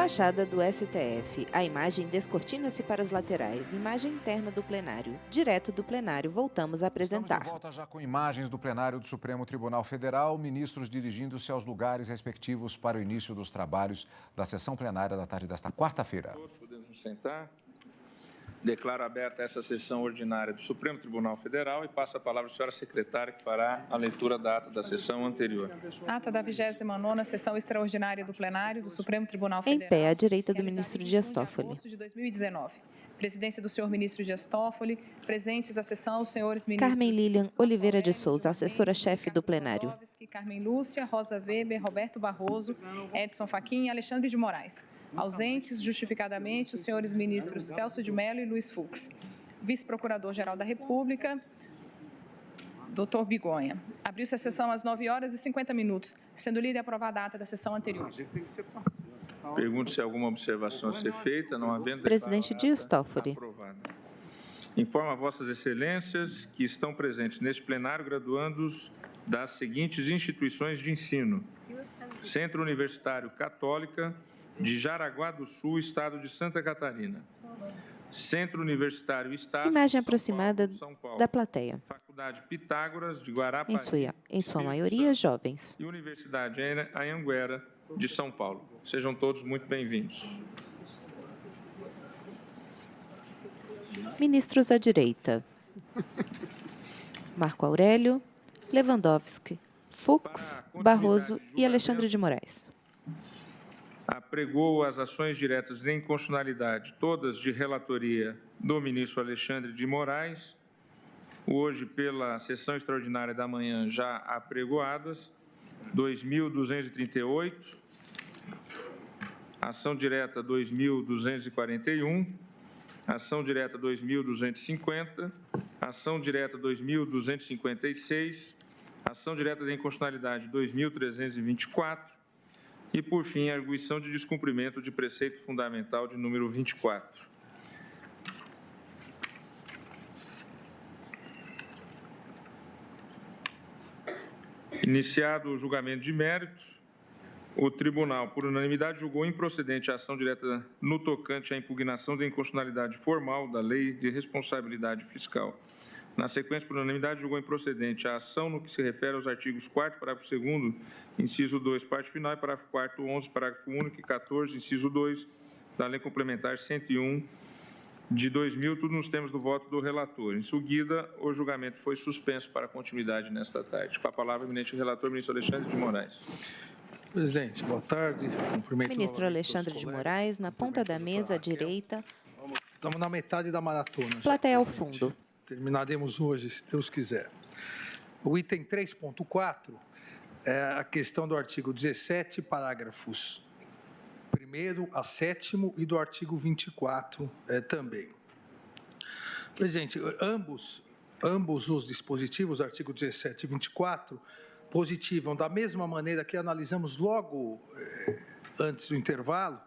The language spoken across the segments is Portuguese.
Fachada do STF. A imagem descortina-se para as laterais. Imagem interna do plenário. Direto do plenário, voltamos a apresentar. Estamos de volta já com imagens do plenário do Supremo Tribunal Federal, ministros dirigindo-se aos lugares respectivos para o início dos trabalhos da sessão plenária da tarde desta quarta-feira. Todos podemos nos sentar. Declaro aberta essa sessão ordinária do Supremo Tribunal Federal e passo a palavra à senhora secretária, que fará a leitura da ata da sessão anterior. Ata da 29ª sessão extraordinária do plenário do Supremo Tribunal Federal. Em pé, à direita do ministro Dias Toffoli. Agosto de 2019. Presidência do senhor ministro Dias Toffoli. Presentes à sessão, os senhores ministros... Carmen Lilian Oliveira de Souza, assessora-chefe do plenário. Carmen Lúcia, Rosa Weber, Roberto Barroso, Edson Fachin e Alexandre de Moraes. Ausentes, justificadamente, os senhores ministros Celso de Mello e Luiz Fux. Vice-procurador-geral da República, Dr. Bigonha. Abriu-se a sessão às 9h50, sendo lida e aprovada a ata da sessão anterior. Pergunto se há alguma observação a ser feita, não havendo... Presidente Dias Toffoli. Aprovada. Informo a vossas excelências que estão presentes neste plenário graduandos das seguintes instituições de ensino: Centro Universitário Católica de Jaraguá do Sul, Estado de Santa Catarina. Centro Universitário Estado Imagem aproximada da plateia. Faculdade Pitágoras de Guarapari. Em sua maioria, jovens. E Universidade Anhanguera de São Paulo. Sejam todos muito bem-vindos. Ministros à direita. Marco Aurélio, Lewandowski, Fux, Barroso e Alexandre de Moraes. Apregou as ações diretas de inconstitucionalidade, todas de relatoria do ministro Alexandre de Moraes, hoje pela sessão extraordinária da manhã já apregoadas, 2.238, ação direta 2.241, ação direta 2.250, ação direta 2.256, ação direta de inconstitucionalidade 2.324, e, por fim, a arguição de descumprimento de preceito fundamental de número 24. Iniciado o julgamento de mérito, o tribunal, por unanimidade, julgou improcedente a ação direta no tocante à impugnação da inconstitucionalidade formal da Lei de Responsabilidade Fiscal. Na sequência, por unanimidade, julgou improcedente a ação no que se refere aos artigos 4º, parágrafo 2º, inciso 2, parte final, e parágrafo 4º, 11, parágrafo único e 14, inciso 2, da Lei Complementar 101 de 2000, tudo nos termos do voto do relator. Em seguida, o julgamento foi suspenso para continuidade nesta tarde. Com a palavra, o eminente relator, ministro Alexandre de Moraes. Presidente, boa tarde. Cumprimento ministro Alexandre de Moraes, na ponta da mesa à direita. Estamos na metade da maratona. Plateia ao fundo. Terminaremos hoje, se Deus quiser. O item 3.4 é a questão do artigo 17, parágrafos 1º a 7º e do artigo 24 também. Presidente, ambos os dispositivos, artigo 17 e 24, positivam da mesma maneira que analisamos logo antes do intervalo,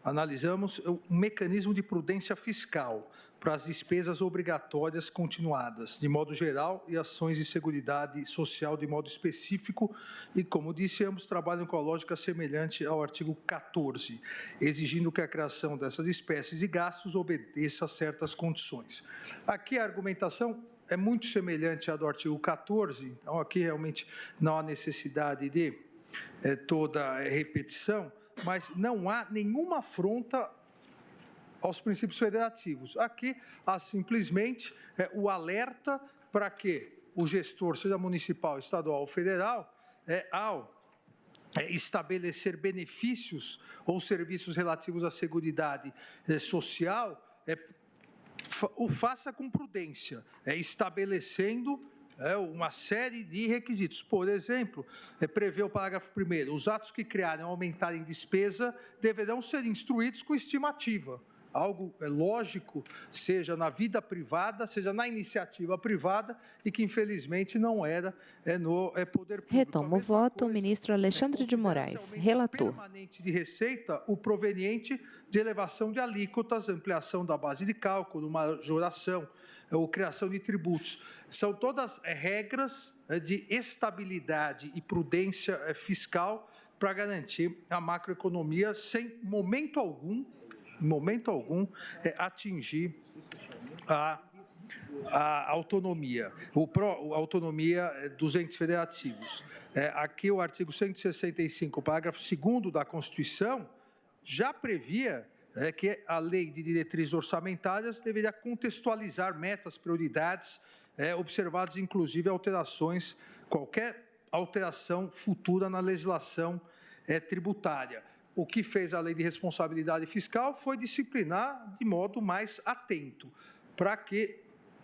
analisamos um mecanismo de prudência fiscal para as despesas obrigatórias continuadas, de modo geral, e ações de seguridade social de modo específico, e, como disse, ambos trabalham com a lógica semelhante ao artigo 14, exigindo que a criação dessas espécies de gastos obedeça a certas condições. Aqui a argumentação é muito semelhante à do artigo 14, então aqui realmente não há necessidade de toda repetição, mas não há nenhuma afronta aos princípios federativos. Aqui há simplesmente o alerta para que o gestor, seja municipal, estadual ou federal, ao estabelecer benefícios ou serviços relativos à seguridade social, o faça com prudência, estabelecendo uma série de requisitos. Por exemplo, prevê o parágrafo 1º, os atos que criarem ou aumentarem despesa deverão ser instruídos com estimativa. Algo lógico, seja na vida privada, seja na iniciativa privada, e que infelizmente não era no poder público. Retoma o voto o ministro Alexandre de Moraes, relator. Permanente de receita, o proveniente de elevação de alíquotas, ampliação da base de cálculo, majoração ou criação de tributos. São todas regras de estabilidade e prudência fiscal para garantir a macroeconomia sem, em momento algum, atingir a autonomia, a autonomia dos entes federativos. Aqui o artigo 165, parágrafo 2º da Constituição, já previa que a lei de diretrizes orçamentárias deveria contextualizar metas, prioridades, observadas inclusive alterações, qualquer alteração futura na legislação tributária. O que fez a lei de responsabilidade fiscal foi disciplinar de modo mais atento, para que,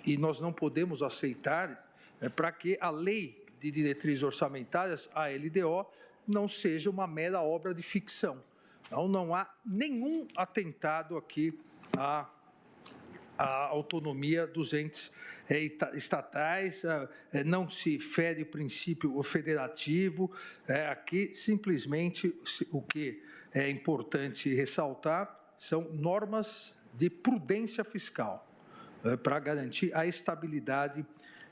e nós não podemos aceitar, para que a lei de diretrizes orçamentárias, a LDO, não seja uma mera obra de ficção. Então, não há nenhum atentado aqui à autonomia dos entes estatais, não se fere o princípio federativo. Aqui, simplesmente, o que é importante ressaltar são normas de prudência fiscal, para garantir a estabilidade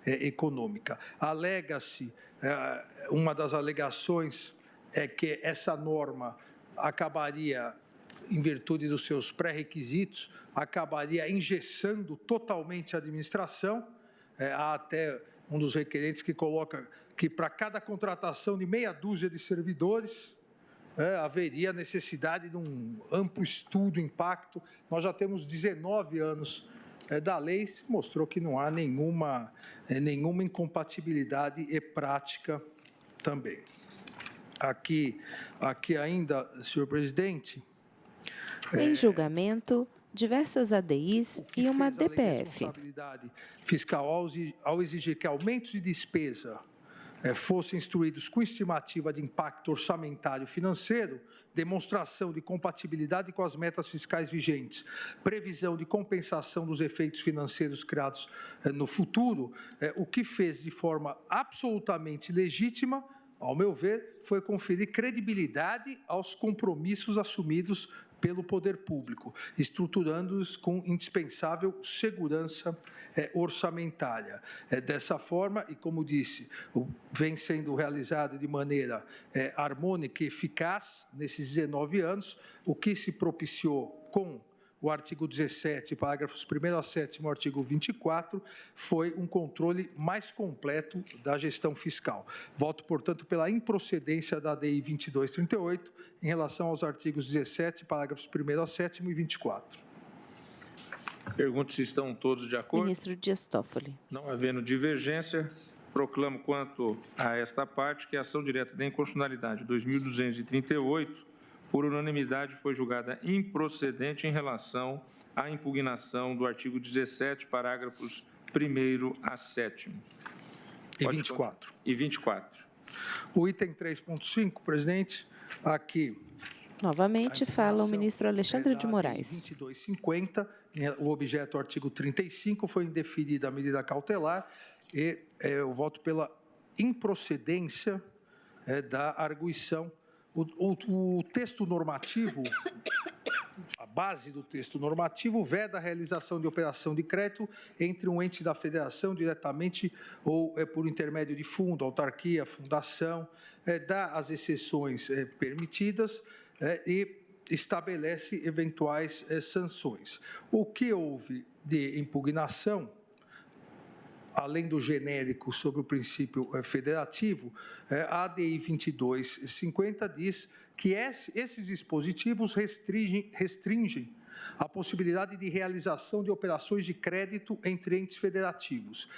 econômica. Alega-se, uma das alegações é que essa norma acabaria, em virtude dos seus pré-requisitos, acabaria engessando totalmente a administração. Há até um dos requerentes que coloca que para cada contratação de meia dúzia de servidores, haveria necessidade de um amplo estudo, impacto. Nós já temos 19 anos da lei, se mostrou que não há nenhuma incompatibilidade prática também. Aqui ainda, senhor presidente... Em julgamento, diversas ADIs e uma DPF. A lei de responsabilidade fiscal, ao exigir que aumentos de despesa fossem instruídos com estimativa de impacto orçamentário e financeiro, demonstração de compatibilidade com as metas fiscais vigentes, previsão de compensação dos efeitos financeiros criados no futuro, o que fez de forma absolutamente legítima, ao meu ver, foi conferir credibilidade aos compromissos assumidos pelo poder público, estruturando-os com indispensável segurança orçamentária. Dessa forma, e como disse, vem sendo realizado de maneira harmônica e eficaz nesses 19 anos, o que se propiciou com o artigo 17, parágrafos 1º a 7º, artigo 24, foi um controle mais completo da gestão fiscal. Voto, portanto, pela improcedência da ADI 2238 em relação aos artigos 17, parágrafos 1º a 7º e 24. Pergunto se estão todos de acordo. Ministro Dias Toffoli. Não havendo divergência, proclamo quanto a esta parte que a ação direta de inconstitucionalidade 2238, por unanimidade, foi julgada improcedente em relação à impugnação do artigo 17, parágrafos 1º a 7º. E 24. E 24. O item 3.5, presidente, aqui... Novamente fala o ministro Alexandre de Moraes. 2250, o objeto artigo 35, foi indeferida a medida cautelar e eu voto pela improcedência da arguição. O texto normativo, a base do texto normativo, veda a realização de operação de crédito entre um ente da federação diretamente ou por intermédio de fundo, autarquia, fundação, dá as exceções permitidas e estabelece eventuais sanções. O que houve de impugnação, além do genérico sobre o princípio federativo, a ADI 2250 diz que esses dispositivos restringem a possibilidade de realização de operações de crédito entre entes federativos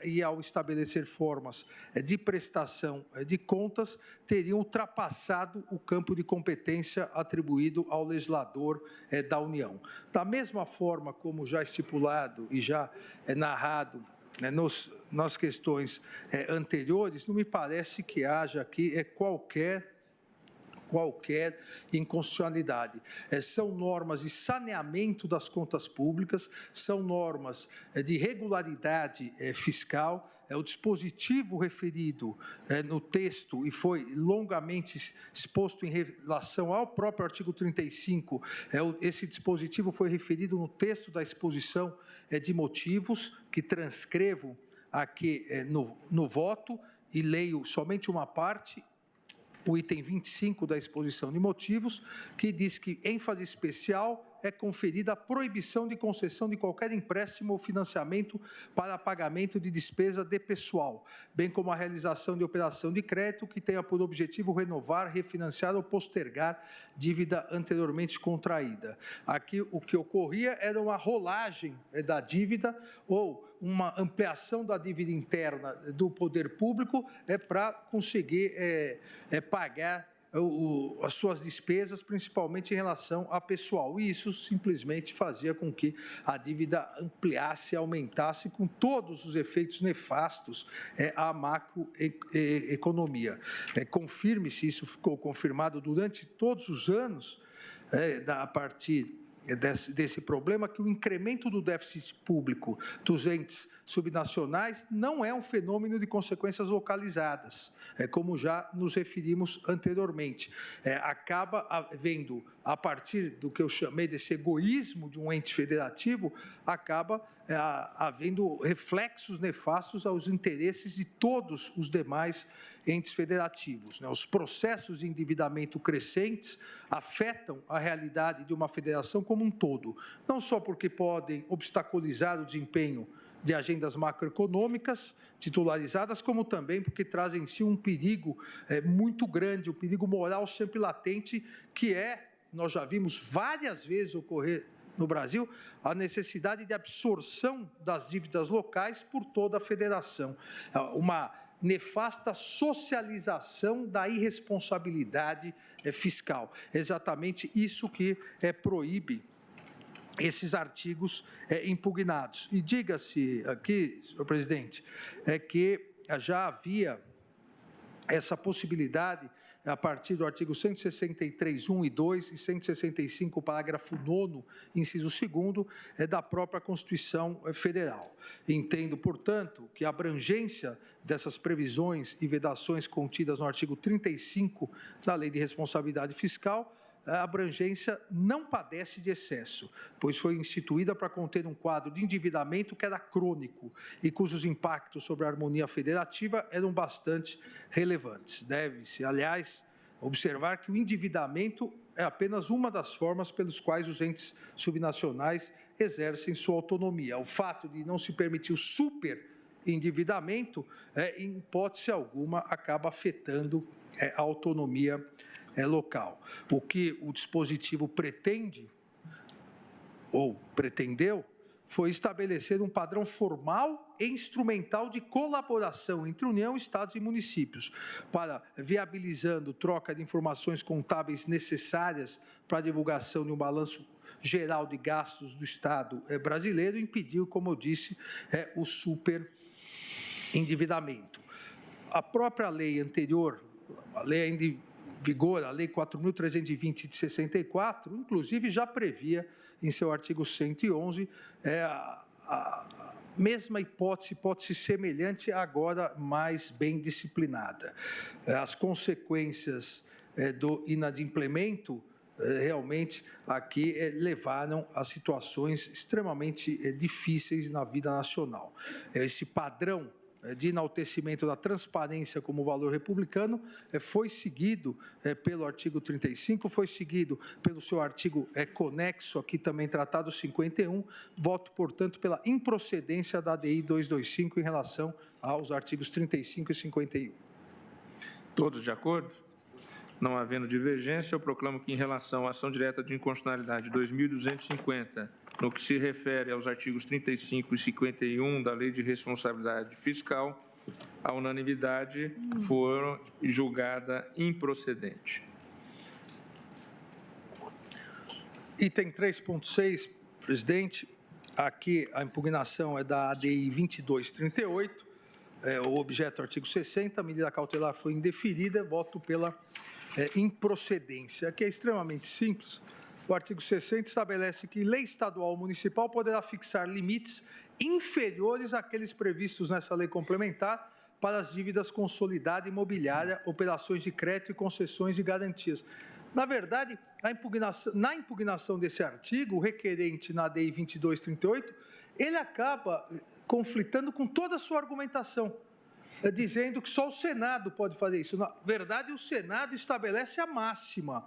e ao estabelecer formas de prestação de contas, teriam ultrapassado o campo de competência atribuído ao legislador da União. Da mesma forma como já estipulado e já narrado nas questões anteriores, não me parece que haja aqui qualquer inconstitucionalidade. São normas de saneamento das contas públicas, são normas de regularidade fiscal, o dispositivo referido no texto e foi longamente exposto em relação ao próprio artigo 35, esse dispositivo foi referido no texto da exposição de motivos, que transcrevo aqui no voto e leio somente uma parte. o item 25 da exposição de motivos, que diz que ênfase especial é conferida a proibição de concessão de qualquer empréstimo ou financiamento para pagamento de despesa de pessoal, bem como a realização de operação de crédito que tenha por objetivo renovar, refinanciar ou postergar dívida anteriormente contraída. Aqui, o que ocorria era uma rolagem da dívida ou uma ampliação da dívida interna do poder público para conseguir pagar as suas despesas, principalmente em relação a pessoal. E isso simplesmente fazia com que a dívida ampliasse, aumentasse, com todos os efeitos nefastos à macroeconomia. Confirme-se, isso ficou confirmado durante todos os anos, a partir desse problema, que o incremento do déficit público dos entes subnacionais não é um fenômeno de consequências localizadas, como já nos referimos anteriormente. Acaba havendo, a partir do que eu chamei desse egoísmo de um ente federativo, acaba havendo reflexos nefastos aos interesses de todos os demais entes federativos. Os processos de endividamento crescentes afetam a realidade de uma federação como um todo, não só porque podem obstaculizar o desempenho de agendas macroeconômicas titularizadas, como também porque trazem em si um perigo muito grande, um perigo moral sempre latente, que nós já vimos várias vezes ocorrer no Brasil, a necessidade de absorção das dívidas locais por toda a federação. Uma nefasta socialização da irresponsabilidade fiscal. Exatamente isso que proíbe esses artigos impugnados. E diga-se aqui, senhor presidente, que já havia essa possibilidade a partir do artigo 163, 1 e 2 e 165, parágrafo 9º, inciso 2º, da própria Constituição Federal. Entendo, portanto, que a abrangência dessas previsões e vedações contidas no artigo 35 da Lei de Responsabilidade Fiscal, a abrangência não padece de excesso, pois foi instituída para conter um quadro de endividamento que era crônico e cujos impactos sobre a harmonia federativa eram bastante relevantes. Deve-se, aliás, observar que o endividamento é apenas uma das formas pelos quais os entes subnacionais exercem sua autonomia. O fato de não se permitir o superendividamento, em hipótese alguma, acaba afetando a autonomia local. O que o dispositivo pretende, ou pretendeu, foi estabelecer um padrão formal e instrumental de colaboração entre União, Estados e municípios, para, viabilizando troca de informações contábeis necessárias para a divulgação de um balanço geral de gastos do Estado brasileiro, impediu, como eu disse, o superendividamento. A própria lei anterior, a lei ainda em vigor, a Lei 4.320 de 64, inclusive já previa em seu artigo 111 a mesma hipótese semelhante, agora mais bem disciplinada. As consequências do inadimplemento realmente aqui levaram a situações extremamente difíceis na vida nacional. Esse padrão de enaltecimento da transparência como valor republicano foi seguido pelo artigo 35, foi seguido pelo seu artigo conexo, aqui também tratado 51, voto, portanto, pela improcedência da ADI 225 em relação aos artigos 35 e 51. Todos de acordo? Não havendo divergência, eu proclamo que, em relação à ação direta de inconstitucionalidade 2.250, no que se refere aos artigos 35 e 51 da Lei de Responsabilidade Fiscal, a unanimidade for julgada improcedente. Item 3.6, presidente, aqui a impugnação é da ADI 2238, o objeto é o artigo 60, a medida cautelar foi indeferida, voto pela improcedência. Aqui é extremamente simples. O artigo 60 estabelece que lei estadual ou municipal poderá fixar limites inferiores àqueles previstos nessa lei complementar para as dívidas consolidada imobiliária, operações de crédito e concessões de garantias. Na verdade, na impugnação desse artigo, o requerente na ADI 2238, ele acaba conflitando com toda a sua argumentação. dizendo que só o Senado pode fazer isso. Na verdade, o Senado estabelece a máxima.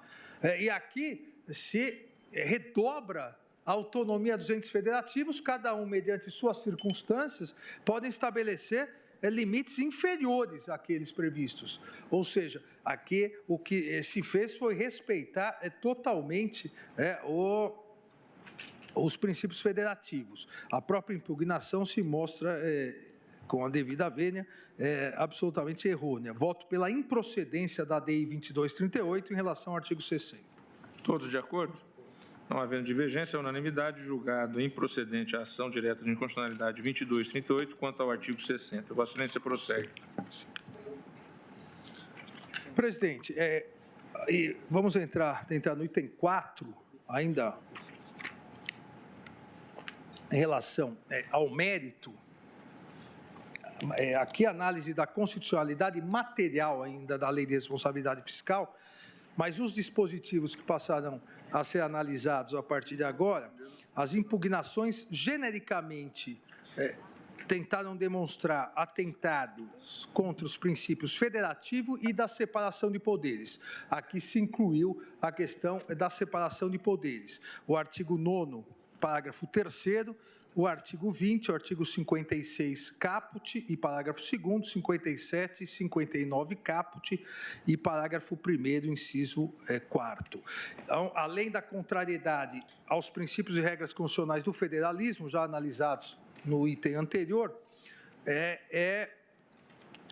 E aqui se redobra a autonomia dos entes federativos, cada um, mediante suas circunstâncias, podem estabelecer limites inferiores àqueles previstos. Ou seja, aqui o que se fez foi respeitar totalmente os princípios federativos. A própria impugnação se mostra, com a devida vênia, absolutamente errônea. Voto pela improcedência da DI 2238 em relação ao artigo 60. Todos de acordo? Não havendo divergência, a unanimidade, julgado improcedente a ação direta de inconstitucionalidade 2238 quanto ao artigo 60. Vossa Excelência prossegue. Presidente, vamos tentar no item 4, ainda em relação ao mérito. Aqui a análise da constitucionalidade material ainda da Lei de Responsabilidade Fiscal, mas os dispositivos que passaram a ser analisados a partir de agora, as impugnações genericamente tentaram demonstrar atentados contra os princípios federativo e da separação de poderes. Aqui se incluiu a questão da separação de poderes. O artigo 9º, parágrafo 3º, o artigo 20, o artigo 56 caput e parágrafo 2º, 57 e 59 caput e parágrafo 1º, inciso 4º. Então, além da contrariedade aos princípios e regras constitucionais do federalismo, já analisados no item anterior,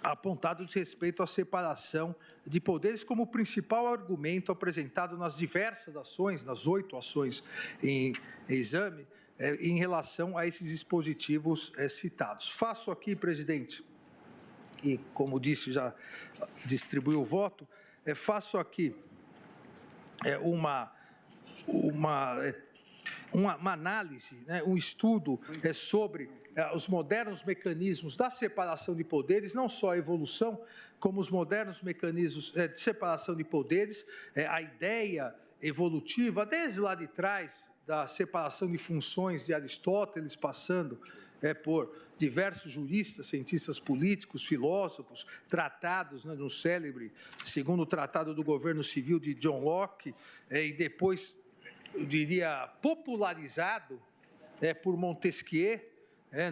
apontado desrespeito à separação de poderes como principal argumento apresentado nas diversas ações, nas 8 ações em exame, em relação a esses dispositivos citados. Faço aqui, presidente, e como disse, já distribuiu o voto, faço aqui uma análise, um estudo sobre os modernos mecanismos da separação de poderes, não só a evolução, como os modernos mecanismos de separação de poderes, a ideia evolutiva, desde lá de trás, da separação de funções de Aristóteles, passando por diversos juristas, cientistas políticos, filósofos, tratados no célebre segundo Tratado do Governo Civil de John Locke, e depois, eu diria, popularizado por Montesquieu,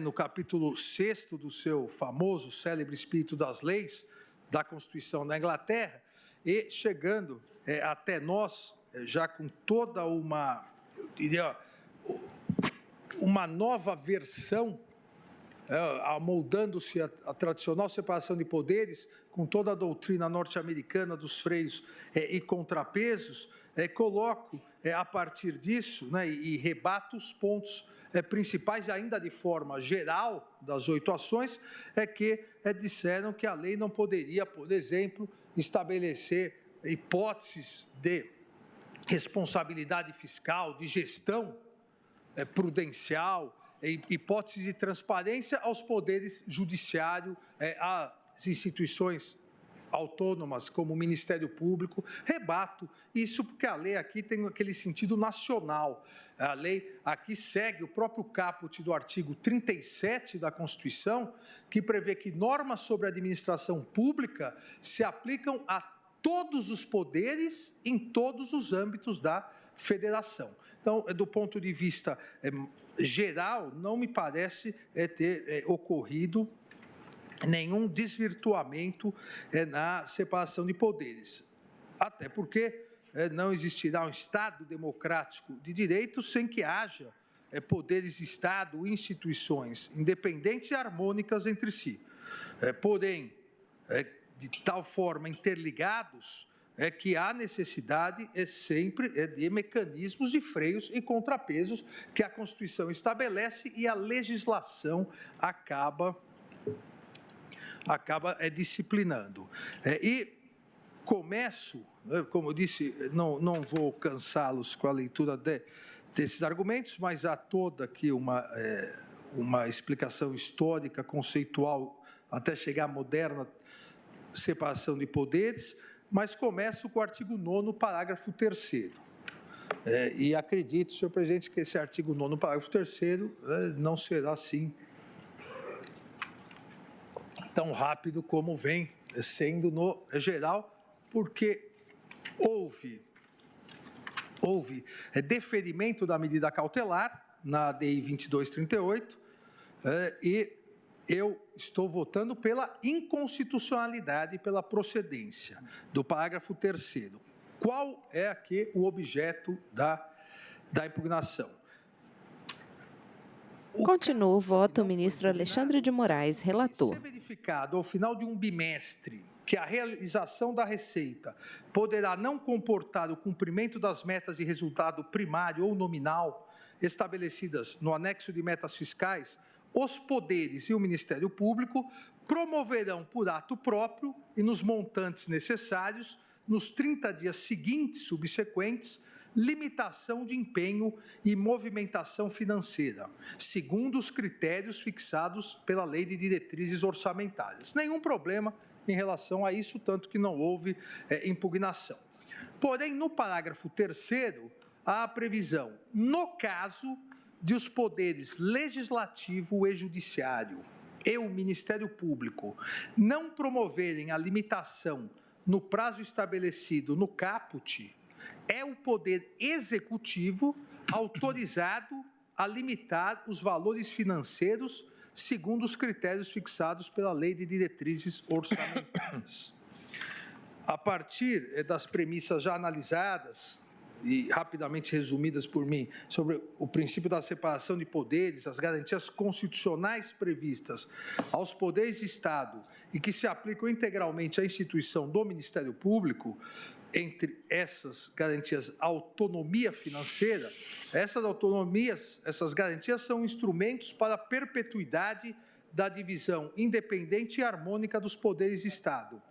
no capítulo 6º do seu famoso, célebre Espírito das Leis, da Constituição da Inglaterra, e chegando até nós, já com toda uma, eu diria, uma nova versão, amoldando-se a tradicional separação de poderes, com toda a doutrina norte-americana dos freios e contrapesos, coloco a partir disso, e rebato os pontos principais, ainda de forma geral, das 8 ações, que disseram que a lei não poderia, por exemplo, estabelecer hipóteses de responsabilidade fiscal, de gestão prudencial, hipóteses de transparência aos poderes judiciário, às instituições autônomas, como o Ministério Público. Rebato isso porque a lei aqui tem aquele sentido nacional. A lei aqui segue o próprio caput do artigo 37 da Constituição, que prevê que normas sobre a administração pública se aplicam a todos os poderes em todos os âmbitos da federação. Então, do ponto de vista geral, não me parece ter ocorrido nenhum desvirtuamento na separação de poderes. Até porque não existirá um Estado democrático de direito sem que haja poderes de Estado e instituições independentes e harmônicas entre si. Porém, de tal forma interligados, que há necessidade sempre de mecanismos de freios e contrapesos que a Constituição estabelece e a legislação acaba disciplinando. E começo, como eu disse, não vou cansá-los com a leitura desses argumentos, mas há toda aqui uma explicação histórica, conceitual, até chegar à moderna separação de poderes, mas começo com o artigo 9º, parágrafo 3º. E acredito, senhor presidente, que esse artigo 9º, parágrafo 3º, não será, assim, tão rápido como vem sendo no geral, porque houve deferimento da medida cautelar na ADI 2238 e eu estou votando pela inconstitucionalidade e pela procedência do parágrafo 3º. Qual é aqui o objeto da impugnação? Continua o voto, o ministro Alexandre de Moraes, relator. Se verificado ao final de um bimestre que a realização da receita poderá não comportar o cumprimento das metas de resultado primário ou nominal estabelecidas no anexo de metas fiscais, os poderes e o Ministério Público promoverão por ato próprio e nos montantes necessários, nos 30 dias seguintes subsequentes, limitação de empenho e movimentação financeira, segundo os critérios fixados pela Lei de Diretrizes Orçamentárias. Nenhum problema em relação a isso, tanto que não houve impugnação. Porém, no parágrafo 3º, há a previsão, no caso de os poderes legislativo e judiciário e o Ministério Público não promoverem a limitação no prazo estabelecido no caput, é o Poder Executivo autorizado a limitar os valores financeiros segundo os critérios fixados pela Lei de Diretrizes Orçamentárias. A partir das premissas já analisadas e rapidamente resumidas por mim, sobre o princípio da separação de poderes, as garantias constitucionais previstas aos poderes de Estado e que se aplicam integralmente à instituição do Ministério Público, entre essas garantias, autonomia financeira, essas garantias são instrumentos para a perpetuidade da divisão independente e harmônica dos poderes de Estado.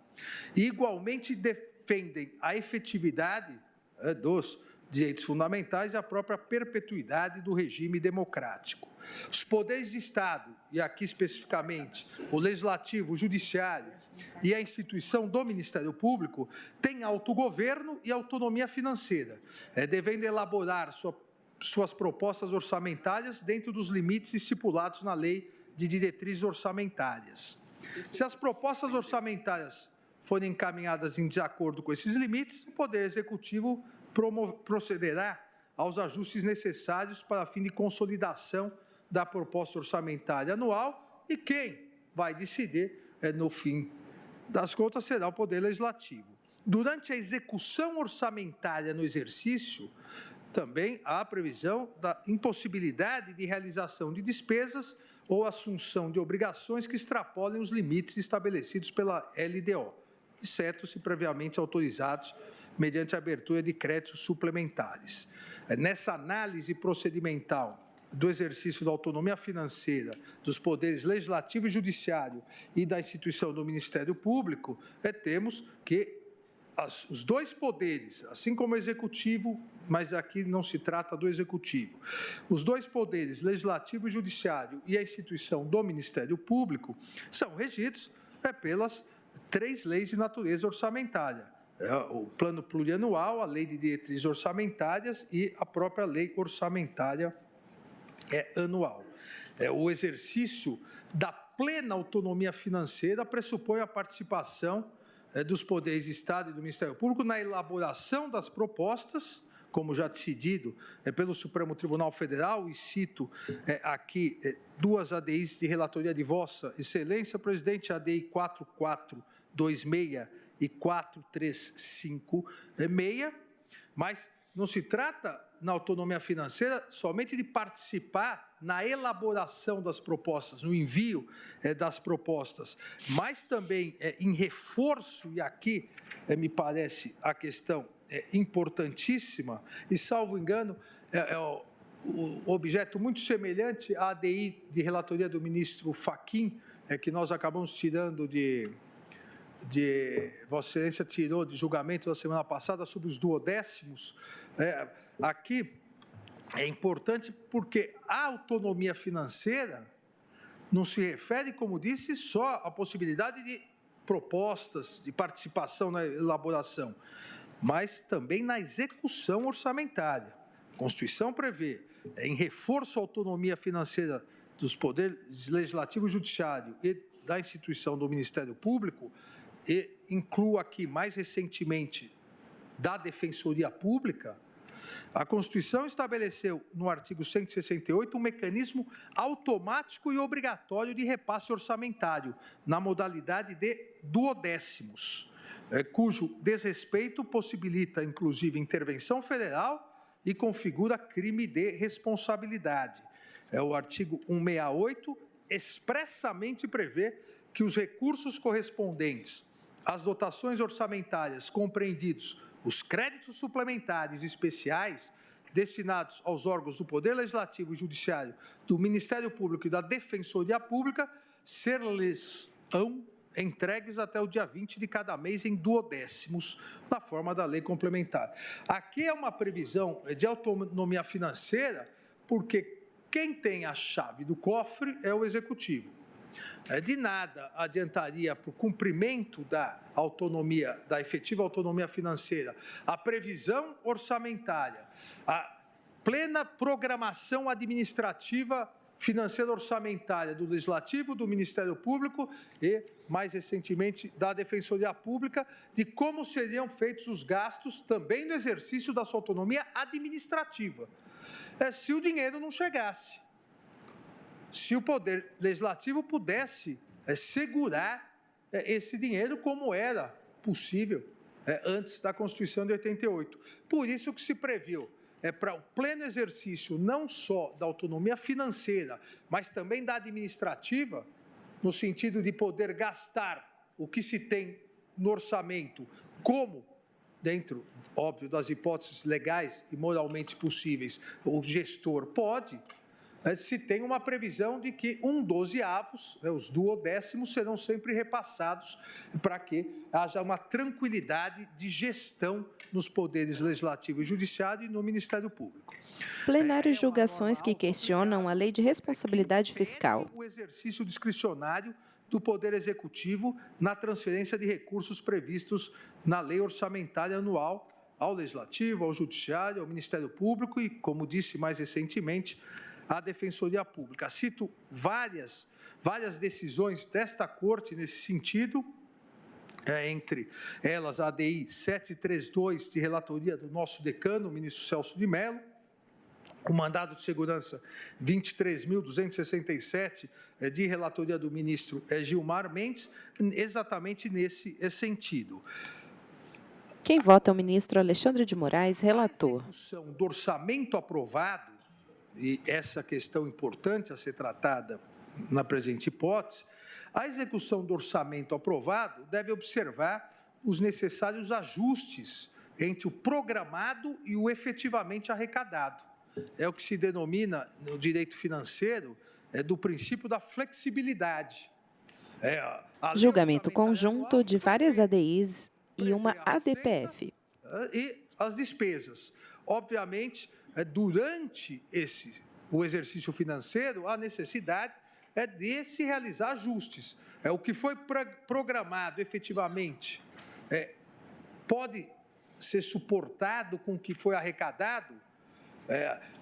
E, igualmente, defendem a efetividade dos direitos fundamentais e a própria perpetuidade do regime democrático. Os poderes de Estado, e aqui especificamente o Legislativo, o Judiciário e a instituição do Ministério Público, têm autogoverno e autonomia financeira, devendo elaborar suas propostas orçamentárias dentro dos limites estipulados na Lei de Diretrizes Orçamentárias. Se as propostas orçamentárias forem encaminhadas em desacordo com esses limites, o Poder Executivo procederá aos ajustes necessários para fim de consolidação da proposta orçamentária anual e quem vai decidir, no fim das contas, será o Poder Legislativo. Durante a execução orçamentária no exercício, também há a previsão da impossibilidade de realização de despesas ou assunção de obrigações que extrapolem os limites estabelecidos pela LDO, exceto se previamente autorizados mediante a abertura de créditos suplementares. Nessa análise procedimental do exercício da autonomia financeira dos poderes legislativo e judiciário e da instituição do Ministério Público, temos que os dois poderes, assim como o executivo, mas aqui não se trata do executivo, os dois poderes, legislativo e judiciário, e a instituição do Ministério Público, são regidos pelas 3 leis de natureza orçamentária: o Plano Plurianual, a Lei de Diretrizes Orçamentárias e a própria Lei Orçamentária Anual. O exercício da plena autonomia financeira pressupõe a participação dos poderes de Estado e do Ministério Público na elaboração das propostas, como já decidido pelo Supremo Tribunal Federal, e cito aqui 2 ADIs de relatoria de Vossa Excelência, presidente, ADI 4426 e 4356, mas não se trata, na autonomia financeira, somente de participar na elaboração das propostas, no envio das propostas, mas também em reforço, e aqui me parece a questão importantíssima, e salvo engano, o objeto muito semelhante à ADI de relatoria do ministro Fachin, que nós acabamos tirando Vossa Excelência tirou de julgamento da semana passada sobre os duodécimos. Aqui é importante porque a autonomia financeira não se refere, como disse, só à possibilidade de propostas, de participação na elaboração, mas também na execução orçamentária. A Constituição prevê, em reforço à autonomia financeira dos poderes legislativo e judiciário e da instituição do Ministério Público, e incluo aqui mais recentemente da Defensoria Pública, a Constituição estabeleceu no artigo 168 um mecanismo automático e obrigatório de repasse orçamentário, na modalidade de duodécimos, cujo desrespeito possibilita, inclusive, intervenção federal e configura crime de responsabilidade. O artigo 168 expressamente prevê que os recursos correspondentes às dotações orçamentárias compreendidos os créditos suplementares especiais destinados aos órgãos do Poder Legislativo e Judiciário, do Ministério Público e da Defensoria Pública, ser-lhes-ão entregues até o dia 20 de cada mês em duodécimos, na forma da lei complementar. Aqui é uma previsão de autonomia financeira, porque quem tem a chave do cofre é o Executivo. De nada adiantaria para o cumprimento da autonomia, da efetiva autonomia financeira, a previsão orçamentária, a plena programação administrativa financeira orçamentária do Legislativo, do Ministério Público e, mais recentemente, da Defensoria Pública, de como seriam feitos os gastos também no exercício da sua autonomia administrativa, se o dinheiro não chegasse. Se o Poder Legislativo pudesse segurar esse dinheiro como era possível antes da Constituição de 88. Por isso que se previu para o pleno exercício não só da autonomia financeira, mas também da administrativa, no sentido de poder gastar o que se tem no orçamento, como, dentro, óbvio, das hipóteses legais e moralmente possíveis, o gestor pode, se tem uma previsão de que 1/12, os duodécimos, serão sempre repassados para que haja uma tranquilidade de gestão nos poderes legislativo e judiciário e no Ministério Público. Plenário julga ações que questionam a lei de responsabilidade fiscal. O exercício discricionário do Poder Executivo na transferência de recursos previstos na Lei Orçamentária Anual ao Legislativo, ao Judiciário, ao Ministério Público e, como disse mais recentemente, à Defensoria Pública. Cito várias decisões desta Corte nesse sentido, entre elas a ADI 732, de relatoria do nosso decano, o ministro Celso de Mello, o mandado de segurança 23.267, de relatoria do ministro Gilmar Mendes, exatamente nesse sentido. Quem vota é o ministro Alexandre de Moraes, relator. A execução do orçamento aprovado, e essa questão importante a ser tratada na presente hipótese, a execução do orçamento aprovado deve observar os necessários ajustes entre o programado e o efetivamente arrecadado. É o que se denomina no direito financeiro do princípio da flexibilidade. Julgamento conjunto de várias ADIs e uma ADPF. E as despesas. Obviamente, durante o exercício financeiro, a necessidade de se realizar ajustes. O que foi programado efetivamente pode ser suportado com o que foi arrecadado.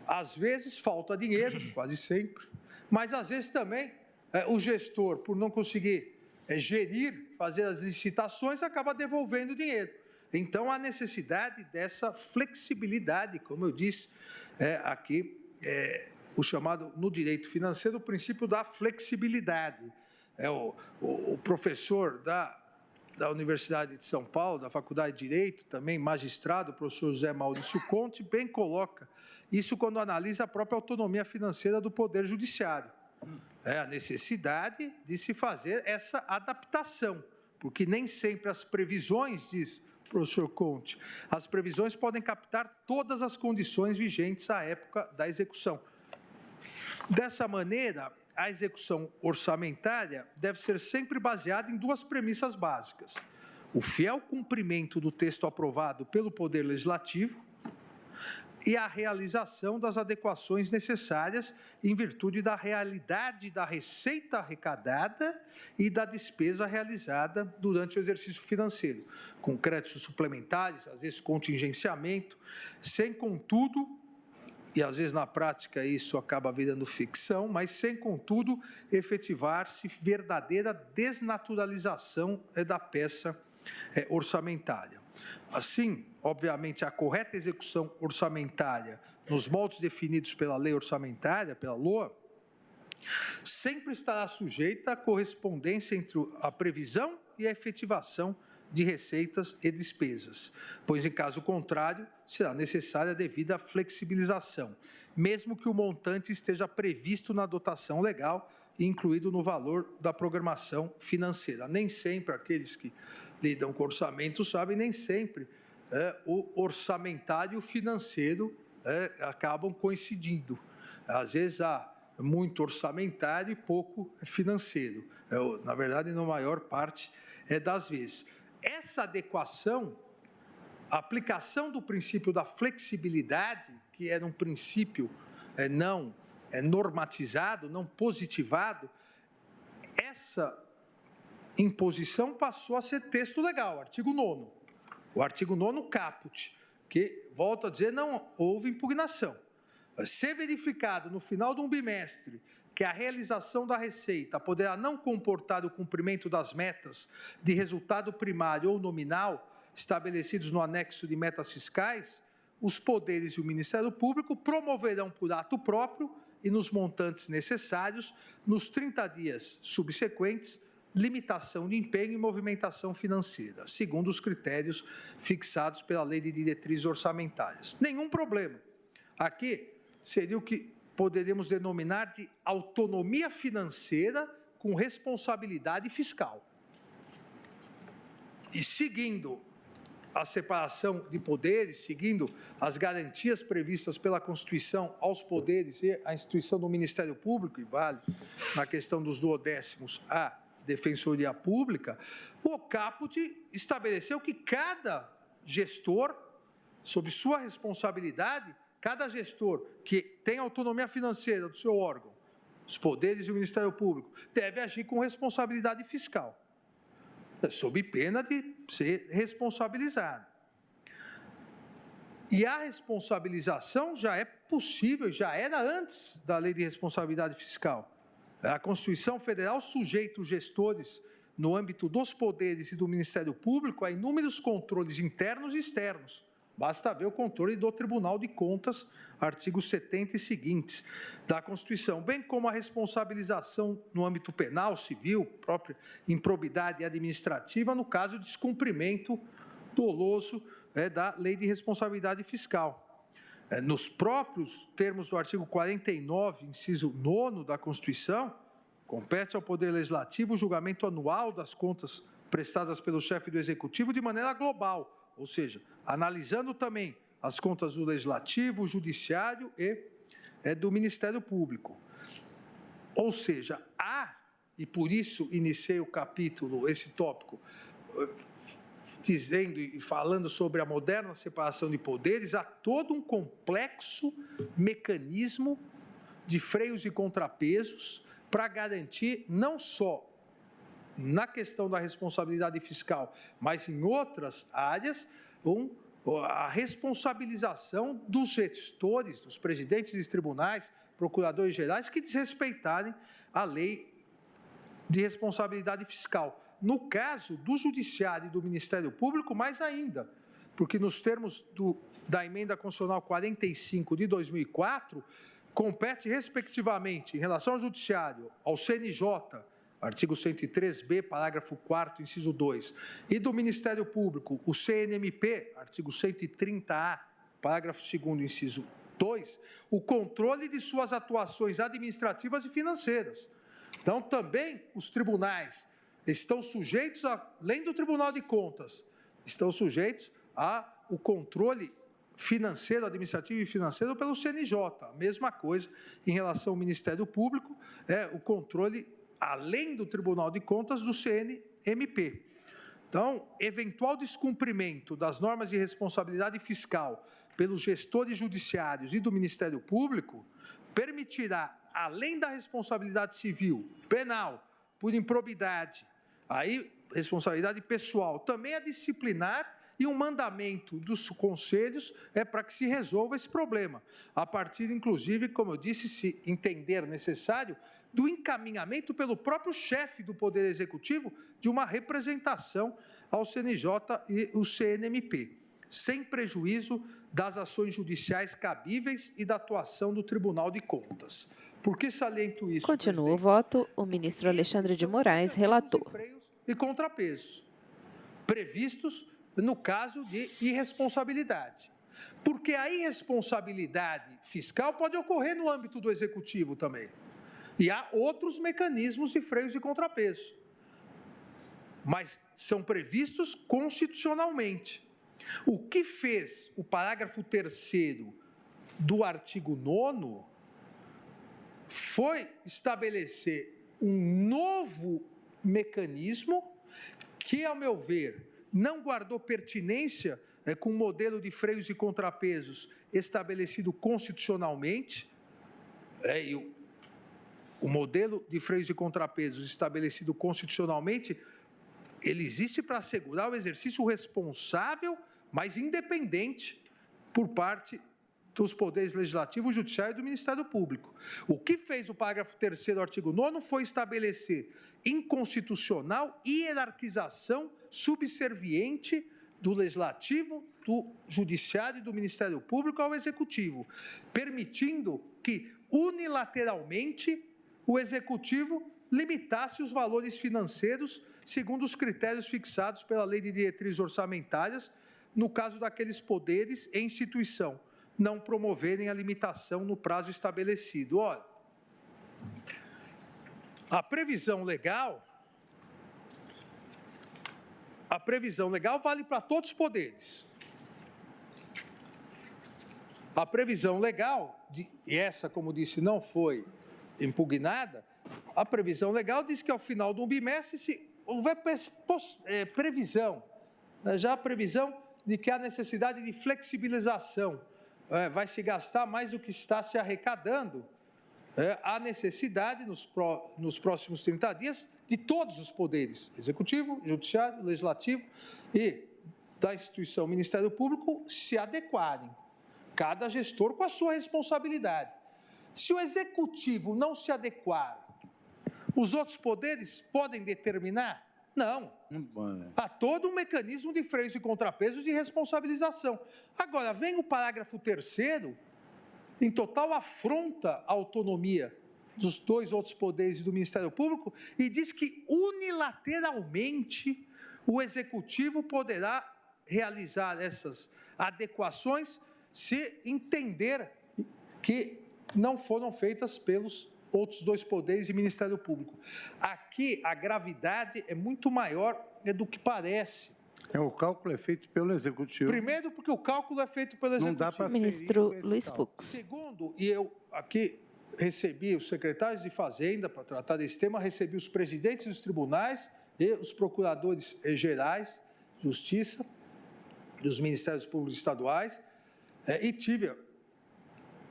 Às vezes falta dinheiro, quase sempre, mas às vezes também o gestor, por não conseguir gerir, fazer as licitações, acaba devolvendo o dinheiro. Então, há necessidade dessa flexibilidade, como eu disse aqui, o chamado, no direito financeiro, o princípio da flexibilidade. O professor da Universidade de São Paulo, da Faculdade de Direito, também magistrado, o professor José Maurício Conte, bem coloca isso quando analisa a própria autonomia financeira do Poder Judiciário. A necessidade de se fazer essa adaptação, porque nem sempre as previsões, diz o professor Conte, as previsões podem captar todas as condições vigentes à época da execução. Dessa maneira, a execução orçamentária deve ser sempre baseada em duas premissas básicas: o fiel cumprimento do texto aprovado pelo Poder Legislativo e a realização das adequações necessárias em virtude da realidade da receita arrecadada e da despesa realizada durante o exercício financeiro, com créditos suplementares, às vezes contingenciamento, sem, contudo, e às vezes na prática isso acaba virando ficção, mas sem, contudo, efetivar-se verdadeira desnaturalização da peça orçamentária. Assim, obviamente, a correta execução orçamentária nos moldes definidos pela lei orçamentária, pela LOA, sempre estará sujeita à correspondência entre a previsão e a efetivação de receitas e despesas, pois, em caso contrário, será necessária a devida flexibilização, mesmo que o montante esteja previsto na dotação legal e incluído no valor da programação financeira. Nem sempre, aqueles que lidam com orçamento sabem, nem sempre o orçamentário e o financeiro acabam coincidindo. Às vezes há muito orçamentário e pouco financeiro. Na verdade, na maior parte das vezes. Essa adequação, a aplicação do princípio da flexibilidade, que era um princípio não normatizado, não positivado, essa imposição passou a ser texto legal, artigo 9º. O artigo 9º caput, que, volto a dizer, não houve impugnação. Se verificado no final de um bimestre que a realização da receita poderá não comportar o cumprimento das metas de resultado primário ou nominal estabelecidos no anexo de metas fiscais, os poderes e o Ministério Público promoverão por ato próprio e nos montantes necessários, nos 30 dias subsequentes, limitação de empenho e movimentação financeira, segundo os critérios fixados pela Lei de Diretrizes Orçamentárias. Nenhum problema. Aqui seria o que poderíamos denominar de autonomia financeira com responsabilidade fiscal. E seguindo a separação de poderes, seguindo as garantias previstas pela Constituição aos poderes e a instituição do Ministério Público, e vale na questão dos duodécimos a Defensoria Pública, o caput estabeleceu que cada gestor, sob sua responsabilidade, cada gestor que tem autonomia financeira do seu órgão, os poderes e o Ministério Público, deve agir com responsabilidade fiscal, sob pena de ser responsabilizado. E a responsabilização já é possível, já era antes da Lei de Responsabilidade Fiscal. A Constituição Federal sujeita os gestores, no âmbito dos poderes e do Ministério Público, a inúmeros controles internos e externos. Basta ver o controle do Tribunal de Contas, artigo 70 e seguintes da Constituição, bem como a responsabilização no âmbito penal, civil, própria improbidade administrativa, no caso de descumprimento doloso da Lei de Responsabilidade Fiscal. Nos próprios termos do artigo 49, inciso 9º da Constituição, compete ao Poder Legislativo o julgamento anual das contas prestadas pelo chefe do Executivo de maneira global, ou seja, analisando também as contas do Legislativo, Judiciário e do Ministério Público. Ou seja, e por isso iniciei o capítulo, esse tópico, dizendo e falando sobre a moderna separação de poderes, há todo um complexo mecanismo de freios e contrapesos para garantir não só na questão da responsabilidade fiscal, mas em outras áreas, a responsabilização dos gestores, dos presidentes dos tribunais, procuradores gerais, que desrespeitarem a lei de responsabilidade fiscal. No caso do Judiciário e do Ministério Público, mais ainda, porque nos termos da Emenda Constitucional 45 de 2004, compete, respectivamente, em relação ao Judiciário, ao CNJ, artigo 103b, parágrafo 4º, inciso 2, e do Ministério Público, o CNMP, artigo 130A, parágrafo 2º, inciso 2, o controle de suas atuações administrativas e financeiras. Então, também os tribunais estão sujeitos, além do Tribunal de Contas, estão sujeitos ao controle financeiro, administrativo e financeiro pelo CNJ. A mesma coisa em relação ao Ministério Público, o controle, além do Tribunal de Contas, do CNMP. Então, eventual descumprimento das normas de responsabilidade fiscal pelos gestores judiciários e do Ministério Público permitirá, além da responsabilidade civil, penal, por improbidade, aí responsabilidade pessoal, também a disciplinar e um mandamento dos conselhos é para que se resolva esse problema, a partir, inclusive, como eu disse, se entender necessário, do encaminhamento pelo próprio chefe do Poder Executivo de uma representação ao CNJ e o CNMP, sem prejuízo das ações judiciais cabíveis e da atuação do Tribunal de Contas. Por que saliento isso, Continua o voto. O ministro Alexandre de Moraes relatou. Freios e contrapesos, previstos no caso de irresponsabilidade. Porque a irresponsabilidade fiscal pode ocorrer no âmbito do Executivo também. E há outros mecanismos de freios e contrapesos. Mas são previstos constitucionalmente. O que fez o parágrafo 3º do artigo 9º foi estabelecer um novo mecanismo que, ao meu ver, não guardou pertinência com o modelo de freios e contrapesos estabelecido constitucionalmente, e o modelo de freios e contrapesos estabelecido constitucionalmente, ele existe para assegurar o exercício responsável, mas independente, por parte dos poderes legislativo, judiciário e do Ministério Público. O que fez o parágrafo 3º do artigo 9º foi estabelecer inconstitucional hierarquização subserviente do Legislativo, do Judiciário e do Ministério Público ao Executivo, permitindo que, unilateralmente, o Executivo limitasse os valores financeiros segundo os critérios fixados pela Lei de Diretrizes Orçamentárias, no caso daqueles poderes e instituição não promoverem a limitação no prazo estabelecido. Ora, a previsão legal vale para todos os poderes. A previsão legal, e essa, como disse, não foi impugnada, a previsão legal diz que ao final do bimestre, se houver previsão, já a previsão de que há necessidade de flexibilização, vai se gastar mais do que está se arrecadando, há necessidade nos próximos 30 dias de todos os poderes, Executivo, Judiciário, Legislativo e da instituição Ministério Público, se adequarem, cada gestor com a sua responsabilidade. Se o Executivo não se adequar, os outros poderes podem determinar? Não. Há todo um mecanismo de freios e contrapesos de responsabilização. Agora, vem o parágrafo 3º, em total afronta a autonomia dos dois outros poderes e do Ministério Público, e diz que unilateralmente o Executivo poderá realizar essas adequações se entender que não foram feitas pelos outros dois poderes e Ministério Público. Aqui a gravidade é muito maior do que parece. O cálculo é feito pelo Executivo. Primeiro, porque o cálculo é feito pelo Executivo. Não dá para Ministro Luiz Fux. Segundo, e eu aqui recebi os secretários de Fazenda para tratar desse tema, recebi os presidentes dos tribunais e os procuradores gerais de Justiça, dos Ministérios Públicos Estaduais, e tive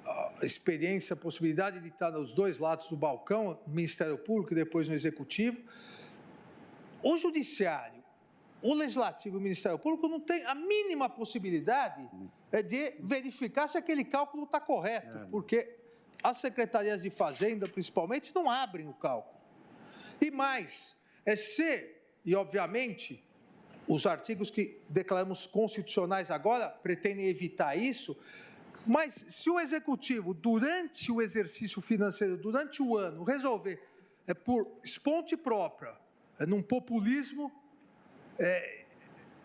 a experiência, a possibilidade de estar nos dois lados do balcão, no Ministério Público e depois no Executivo. O Judiciário, o Legislativo e o Ministério Público não tem a mínima possibilidade de verificar se aquele cálculo está correto, porque as secretarias de Fazenda, principalmente, não abrem o cálculo. E mais, e obviamente, os artigos que declaramos constitucionais agora pretendem evitar isso, mas se o Executivo, durante o exercício financeiro, durante o ano, resolver, por esponte própria, num populismo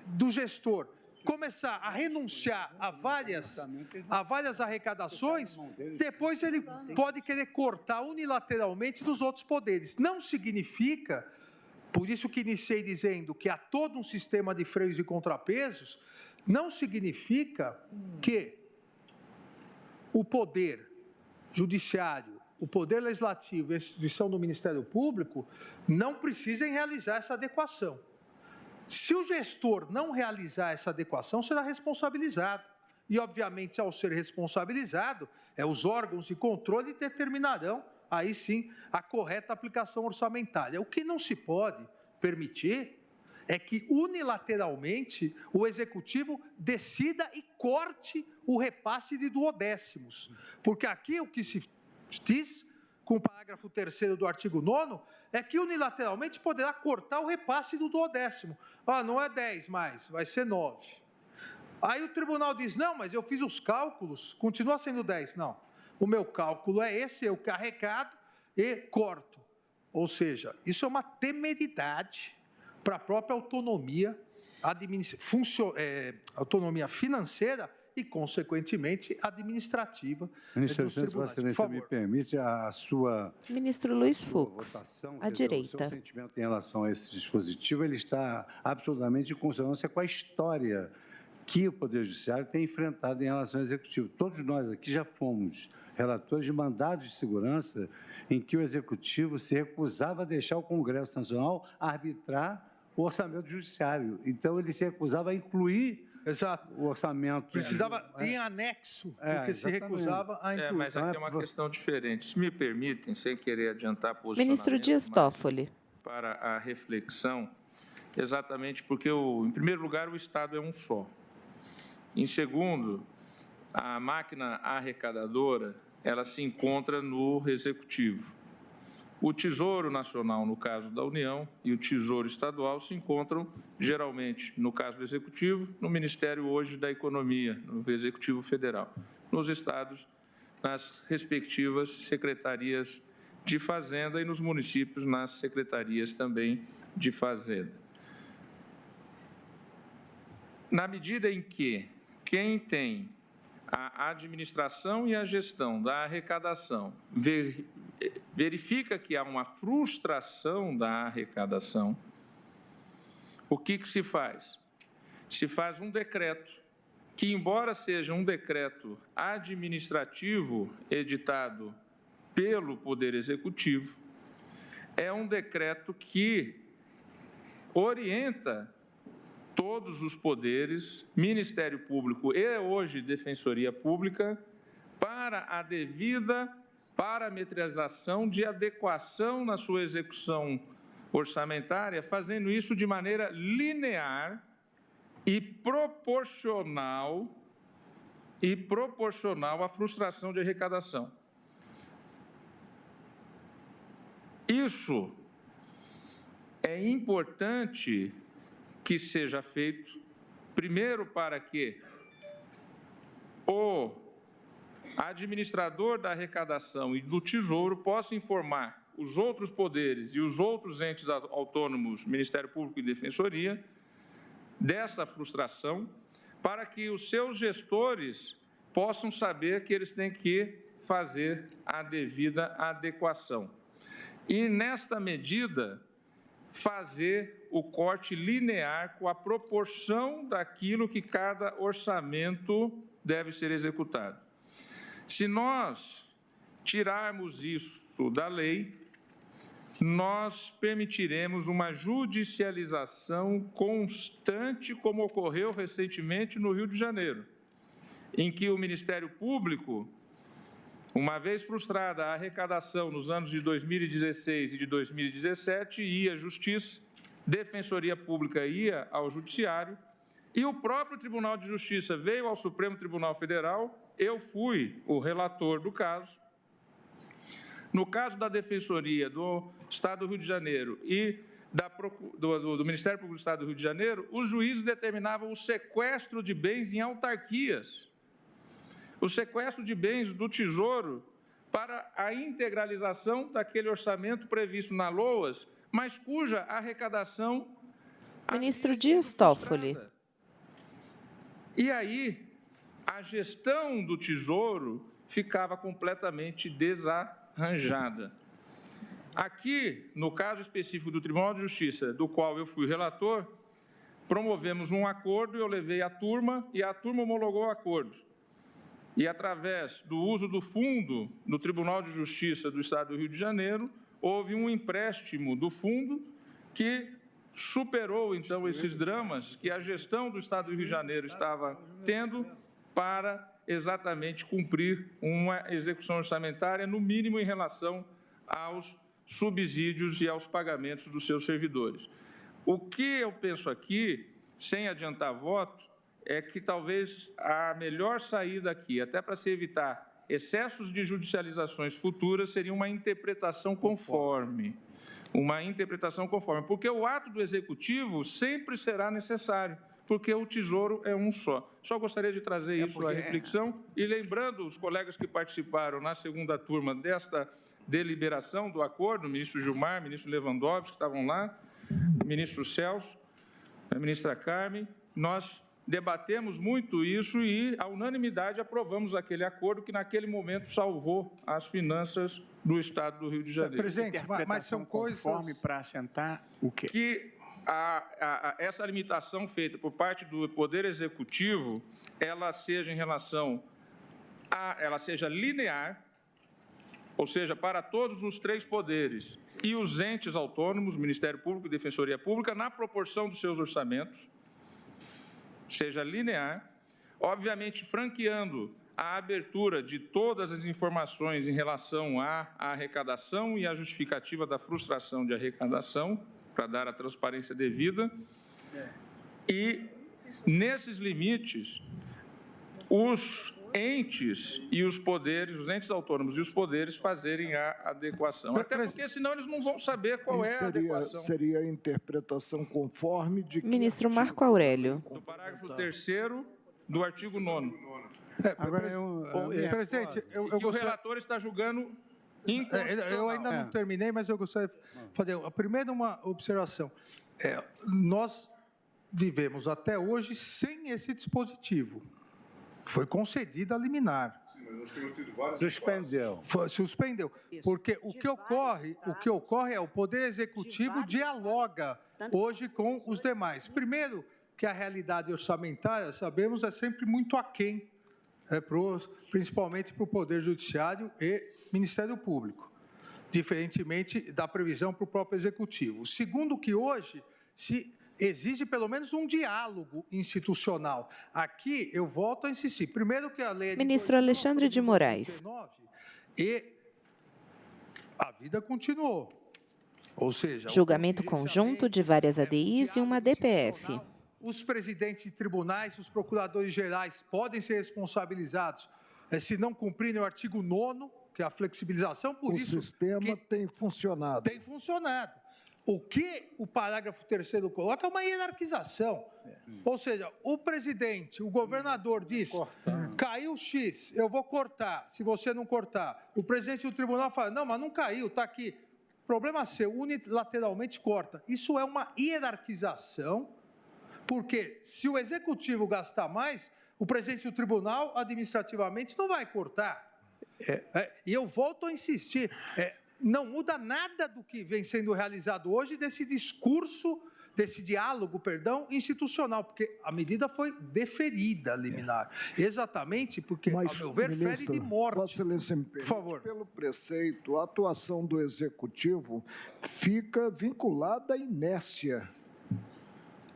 do gestor, começar a renunciar a várias arrecadações, depois ele pode querer cortar unilateralmente dos outros poderes. Não significa, por isso que iniciei dizendo que há todo um sistema de freios e contrapesos, não significa que o Poder Judiciário, o Poder Legislativo e a instituição do Ministério Público não precisem realizar essa adequação. Se o gestor não realizar essa adequação, será responsabilizado. E, obviamente, ao ser responsabilizado, os órgãos de controle determinarão, aí sim, a correta aplicação orçamentária. O que não se pode permitir é que unilateralmente o Executivo decida e corte o repasse de duodécimos. Porque aqui o que se diz, com o parágrafo 3º do artigo 9º, é que unilateralmente poderá cortar o repasse do duodécimo. Não é 10 mais, vai ser 9. Aí o tribunal diz, não, mas eu fiz os cálculos, continua sendo 10. Não, o meu cálculo é esse, eu arrecado e corto. Ou seja, isso é uma temeridade para a própria autonomia, autonomia financeira e, consequentemente, administrativa Ministro, dos tribunais. Vossa Excelência me permite a sua... Ministro Luiz Fux, votação, à direita. O seu sentimento em relação a esse dispositivo, ele está absolutamente em consonância com a história que o Poder Judiciário tem enfrentado em relação ao Executivo. Todos nós aqui já fomos relatores de mandados de segurança em que o Executivo se recusava a deixar o Congresso Nacional arbitrar o orçamento judiciário. Então, ele se recusava a incluir o orçamento. Precisava em anexo, porque se recusava a incluir. Mas aqui é uma questão diferente. Se me permitem, sem querer adiantar posicionamento, Ministro Dias Toffoli. para a reflexão, exatamente porque, em primeiro lugar, o Estado é um só. Em segundo, a máquina arrecadadora, ela se encontra no Executivo. O Tesouro Nacional, no caso da União, e o Tesouro Estadual se encontram, geralmente, no caso do Executivo, no Ministério hoje da Economia, no Executivo Federal. Nos estados, nas respectivas secretarias de Fazenda e nos municípios, nas secretarias também de Fazenda. Na medida em que quem tem a administração e a gestão da arrecadação verifica que há uma frustração da arrecadação, o que se faz? Se faz um decreto que, embora seja um decreto administrativo editado pelo Poder Executivo, é um decreto que orienta todos os poderes, Ministério Público e hoje Defensoria Pública, para a devida parametrização de adequação na sua execução orçamentária, fazendo isso de maneira linear e proporcional à frustração de arrecadação. Isso é importante que seja feito, primeiro, para que o administrador da arrecadação e do Tesouro possa informar os outros poderes e os outros entes autônomos, Ministério Público e Defensoria, dessa frustração, para que os seus gestores possam saber que eles têm que fazer a devida adequação. E, nesta medida, fazer o corte linear com a proporção daquilo que cada orçamento deve ser executado. Se nós tirarmos isso da lei, nós permitiremos uma judicialização constante, como ocorreu recentemente no Rio de Janeiro, em que o Ministério Público, uma vez frustrada a arrecadação nos anos de 2016 e de 2017, ia à Justiça, Defensoria Pública ia ao Judiciário, e o próprio Tribunal de Justiça veio ao Supremo Tribunal Federal. Eu fui o relator do caso. No caso da Defensoria do Estado do Rio de Janeiro e do Ministério Público do Estado do Rio de Janeiro, os juízes determinavam o sequestro de bens em autarquias, o sequestro de bens do Tesouro para a integralização daquele orçamento previsto na LOAS, mas cuja arrecadação... Ministro Dias Toffoli. E aí, a gestão do Tesouro ficava completamente desarranjada. Aqui, no caso específico do Tribunal de Justiça, do qual eu fui relator, promovemos um acordo, eu levei a turma e a turma homologou o acordo. E, através do uso do fundo do Tribunal de Justiça do Estado do Rio de Janeiro, houve um empréstimo do fundo que superou, então, esses dramas que a gestão do Estado do Rio de Janeiro estava tendo para exatamente cumprir uma execução orçamentária, no mínimo em relação aos subsídios e aos pagamentos dos seus servidores. O que eu penso aqui, sem adiantar voto, é que talvez a melhor saída aqui, até para se evitar excessos de judicializações futuras, seria uma interpretação conforme. Uma interpretação conforme, porque o ato do Executivo sempre será necessário, porque o Tesouro é um só. Só gostaria de trazer isso à reflexão e lembrando os colegas que participaram na segunda turma desta deliberação do acordo, o ministro Gilmar, o ministro Lewandowski, que estavam lá, o ministro Celso, a ministra Carmen, nós debatemos muito isso e, à unanimidade, aprovamos aquele acordo que, naquele momento, salvou as finanças do Estado do Rio de Janeiro. Presidente, mas são coisas... para assentar o quê? Que essa limitação feita por parte do Poder Executivo, ela seja em relação ela seja linear, ou seja, para todos os três poderes e os entes autônomos, Ministério Público e Defensoria Pública, na proporção dos seus orçamentos, seja linear, obviamente franqueando a abertura de todas as informações em relação à arrecadação e à justificativa da frustração de arrecadação, para dar a transparência devida. E, nesses limites, os entes e os poderes, os entes autônomos e os poderes fazerem a adequação. Até porque, senão, eles não vão saber qual é a adequação. Seria a interpretação conforme de... Ministro Marco Aurélio. Do parágrafo 3º do artigo 9º. Presidente, eu gostaria... O relator está julgando inconstitucional. Eu ainda não terminei, mas eu gostaria de fazer primeiro uma observação. Nós vivemos até hoje sem esse dispositivo. Foi concedida a liminar. Suspendeu. Porque o que ocorre é o Poder Executivo dialoga hoje com os demais. Primeiro, que a realidade orçamentária, sabemos, é sempre muito aquém, principalmente para o Poder Judiciário e Ministério Público, diferentemente da previsão para o próprio Executivo. Segundo, que hoje se exige pelo menos um diálogo institucional. Aqui eu volto a insistir. Primeiro que a lei... Ministro Alexandre de Moraes. E a vida continuou. Ou seja... Julgamento conjunto de várias ADIs e uma DPF. Os presidentes de tribunais, os procuradores gerais podem ser responsabilizados se não cumprirem o artigo 9º, que é a flexibilização. Por isso, o sistema tem funcionado. Tem funcionado. O que o parágrafo 3º coloca é uma hierarquização. Ou seja, o presidente, o governador diz, caiu X, eu vou cortar, se você não cortar. O presidente do tribunal fala, não, mas não caiu, está aqui. Problema seu, unilateralmente corta. Isso é uma hierarquização, porque se o executivo gastar mais, o presidente do tribunal, administrativamente, não vai cortar. E eu volto a insistir, não muda nada do que vem sendo realizado hoje desse discurso, desse diálogo, institucional, porque a medida foi deferida, liminar. Exatamente porque, mas, ao meu ver, ministro, fere de morte. Vossa Excelência me permite, por favor. Pelo preceito, a atuação do Executivo fica vinculada à inércia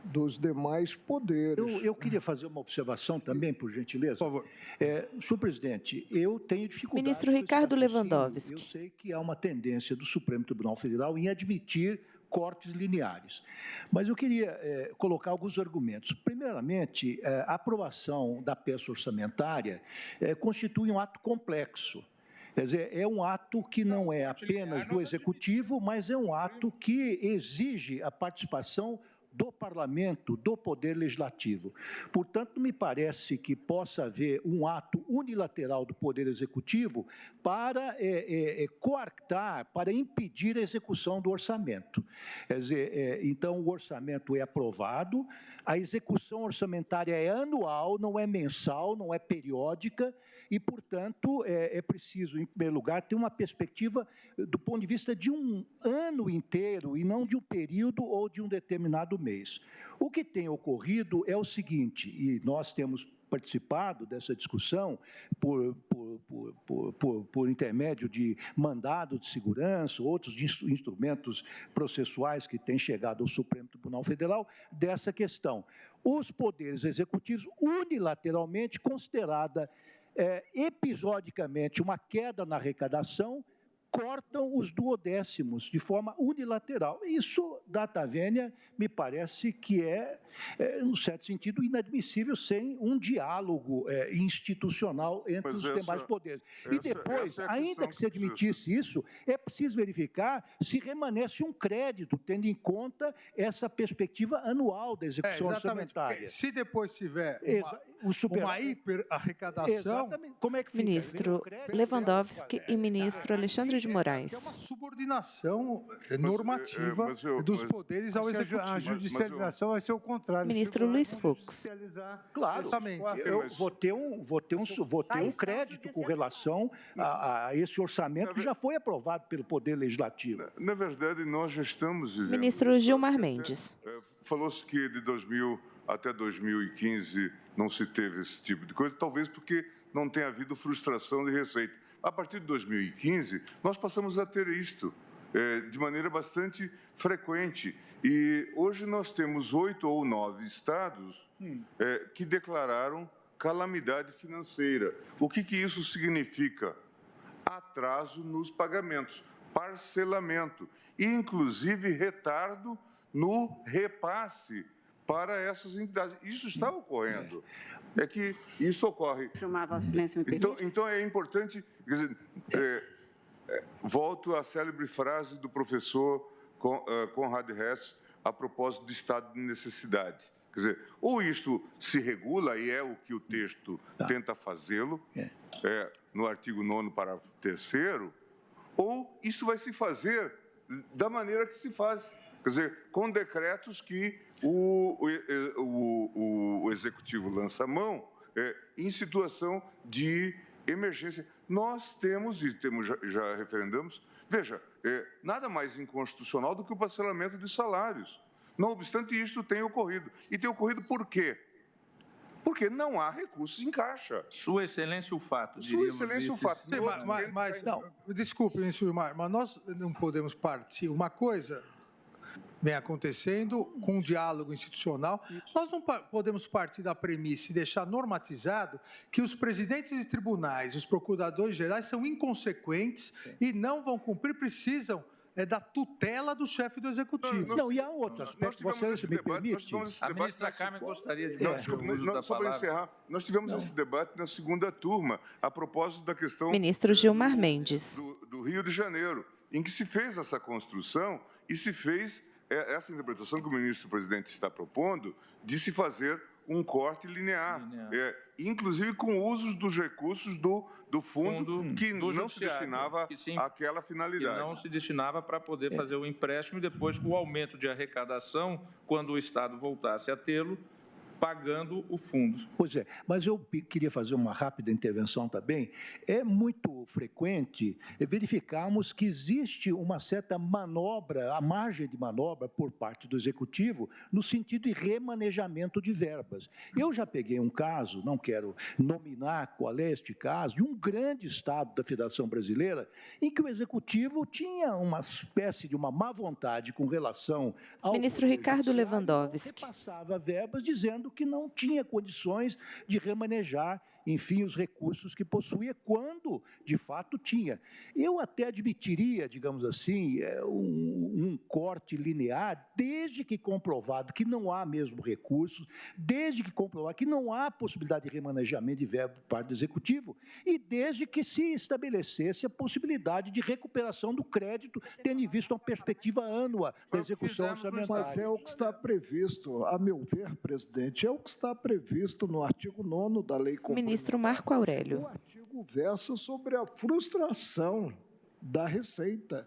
dos demais poderes. Eu queria fazer uma observação também, por gentileza. Por favor. Senhor presidente, eu tenho dificuldade... Ministro Ricardo Lewandowski. Eu sei que há uma tendência do Supremo Tribunal Federal em admitir cortes lineares. Mas eu queria colocar alguns argumentos. Primeiramente, a aprovação da peça orçamentária constitui um ato complexo. Quer dizer, é um ato que não é apenas do Executivo, mas é um ato que exige a participação do Parlamento, do Poder Legislativo. Portanto, me parece que possa haver um ato unilateral do Poder Executivo para coartar, para impedir a execução do orçamento. Quer dizer, então, o orçamento é aprovado, a execução orçamentária é anual, não é mensal, não é periódica, e, portanto, é preciso, em primeiro lugar, ter uma perspectiva do ponto de vista de um ano inteiro e não de um período ou de um determinado mês. O que tem ocorrido é o seguinte, e nós temos participado dessa discussão por intermédio de mandado de segurança, outros instrumentos processuais que têm chegado ao Supremo Tribunal Federal, dessa questão. Os poderes executivos, unilateralmente considerada episodicamente uma queda na arrecadação, cortam os duodécimos de forma unilateral. Isso, data vênia, me parece que é, num certo sentido, inadmissível sem um diálogo institucional entre os demais poderes. E depois, ainda que se admitisse isso, é preciso verificar se remanesce um crédito, tendo em conta essa perspectiva anual da execução orçamentária. Se depois tiver uma hiperarrecadação... Como é que fica? Ministro Lewandowski e ministro Alexandre de Moraes. É uma subordinação normativa dos poderes ao executivo. A judicialização vai ser o contrário. Ministro Luiz Fux. Claro, eu vou ter um crédito com relação a esse orçamento que já foi aprovado pelo Poder Legislativo. Na verdade, nós já estamos vivendo... Ministro Gilmar Mendes. Falou-se que de 2000 até 2015 não se teve esse tipo de coisa, talvez porque não tenha havido frustração de receita. A partir de 2015, nós passamos a ter isto de maneira bastante frequente. E hoje nós temos 8 ou 9 estados que declararam calamidade financeira. O que isso significa? Atraso nos pagamentos, parcelamento e, inclusive, retardo no repasse para essas entidades. Isso está ocorrendo. É que isso ocorre. Chamava silêncio, me permite? Então é importante, quer dizer, volto à célebre frase do professor Conrad Hess a propósito do estado de necessidade. Quer dizer, ou isto se regula, e é o que o texto tenta fazê-lo, no artigo 9º, parágrafo 3º, ou isso vai se fazer da maneira que se faz. Quer dizer, com decretos que o Executivo lança a mão em situação de emergência. Nós temos, e já referendamos, veja, nada mais inconstitucional do que o parcelamento de salários. Não obstante, isto tem ocorrido. E tem ocorrido por quê? Porque não há recursos em caixa. Sua Excelência, o fato. Sua Excelência, o fato. Desculpe, ministro Gilmar, mas nós não podemos partir. Uma coisa vem acontecendo com um diálogo institucional. Nós não podemos partir da premissa e deixar normatizado que os presidentes de tribunais, os procuradores gerais são inconsequentes e não vão cumprir, precisam da tutela do chefe do executivo. Não, e há outro aspecto, você me permite? A ministra Carmen gostaria de Só para encerrar, nós tivemos esse debate na segunda turma, a propósito da questão... Ministro Gilmar Mendes. Do Rio de Janeiro, em que se fez essa construção e se fez essa interpretação que o ministro-presidente está propondo de se fazer um corte linear. Inclusive com o uso dos recursos do fundo que não se destinava àquela finalidade. Que não se destinava para poder fazer o empréstimo e depois, com o aumento de arrecadação, quando o Estado voltasse a tê-lo, pagando o fundo. Pois é, mas eu queria fazer uma rápida intervenção também. É muito frequente verificarmos que existe uma certa manobra, a margem de manobra por parte do Executivo no sentido de remanejamento de verbas. Eu já peguei um caso, não quero nominar qual é este caso, de um grande estado da Federação Brasileira, em que o Executivo tinha uma espécie de uma má vontade com relação ao... Ministro Ricardo Lewandowski. Repassava verbas dizendo que não tinha condições de remanejar, enfim, os recursos que possuía, quando, de fato, tinha. Eu até admitiria, digamos assim, um corte linear, desde que comprovado que não há mesmo recursos, desde que comprovado que não há possibilidade de remanejamento de verba por parte do Executivo, e desde que se estabelecesse a possibilidade de recuperação do crédito, tendo em vista uma perspectiva ânua da execução orçamentária. Mas é o que está previsto, a meu ver, presidente, é o que está previsto no artigo 9º da Lei Complementar. Ministro Marco Aurélio. O artigo versa sobre a frustração da receita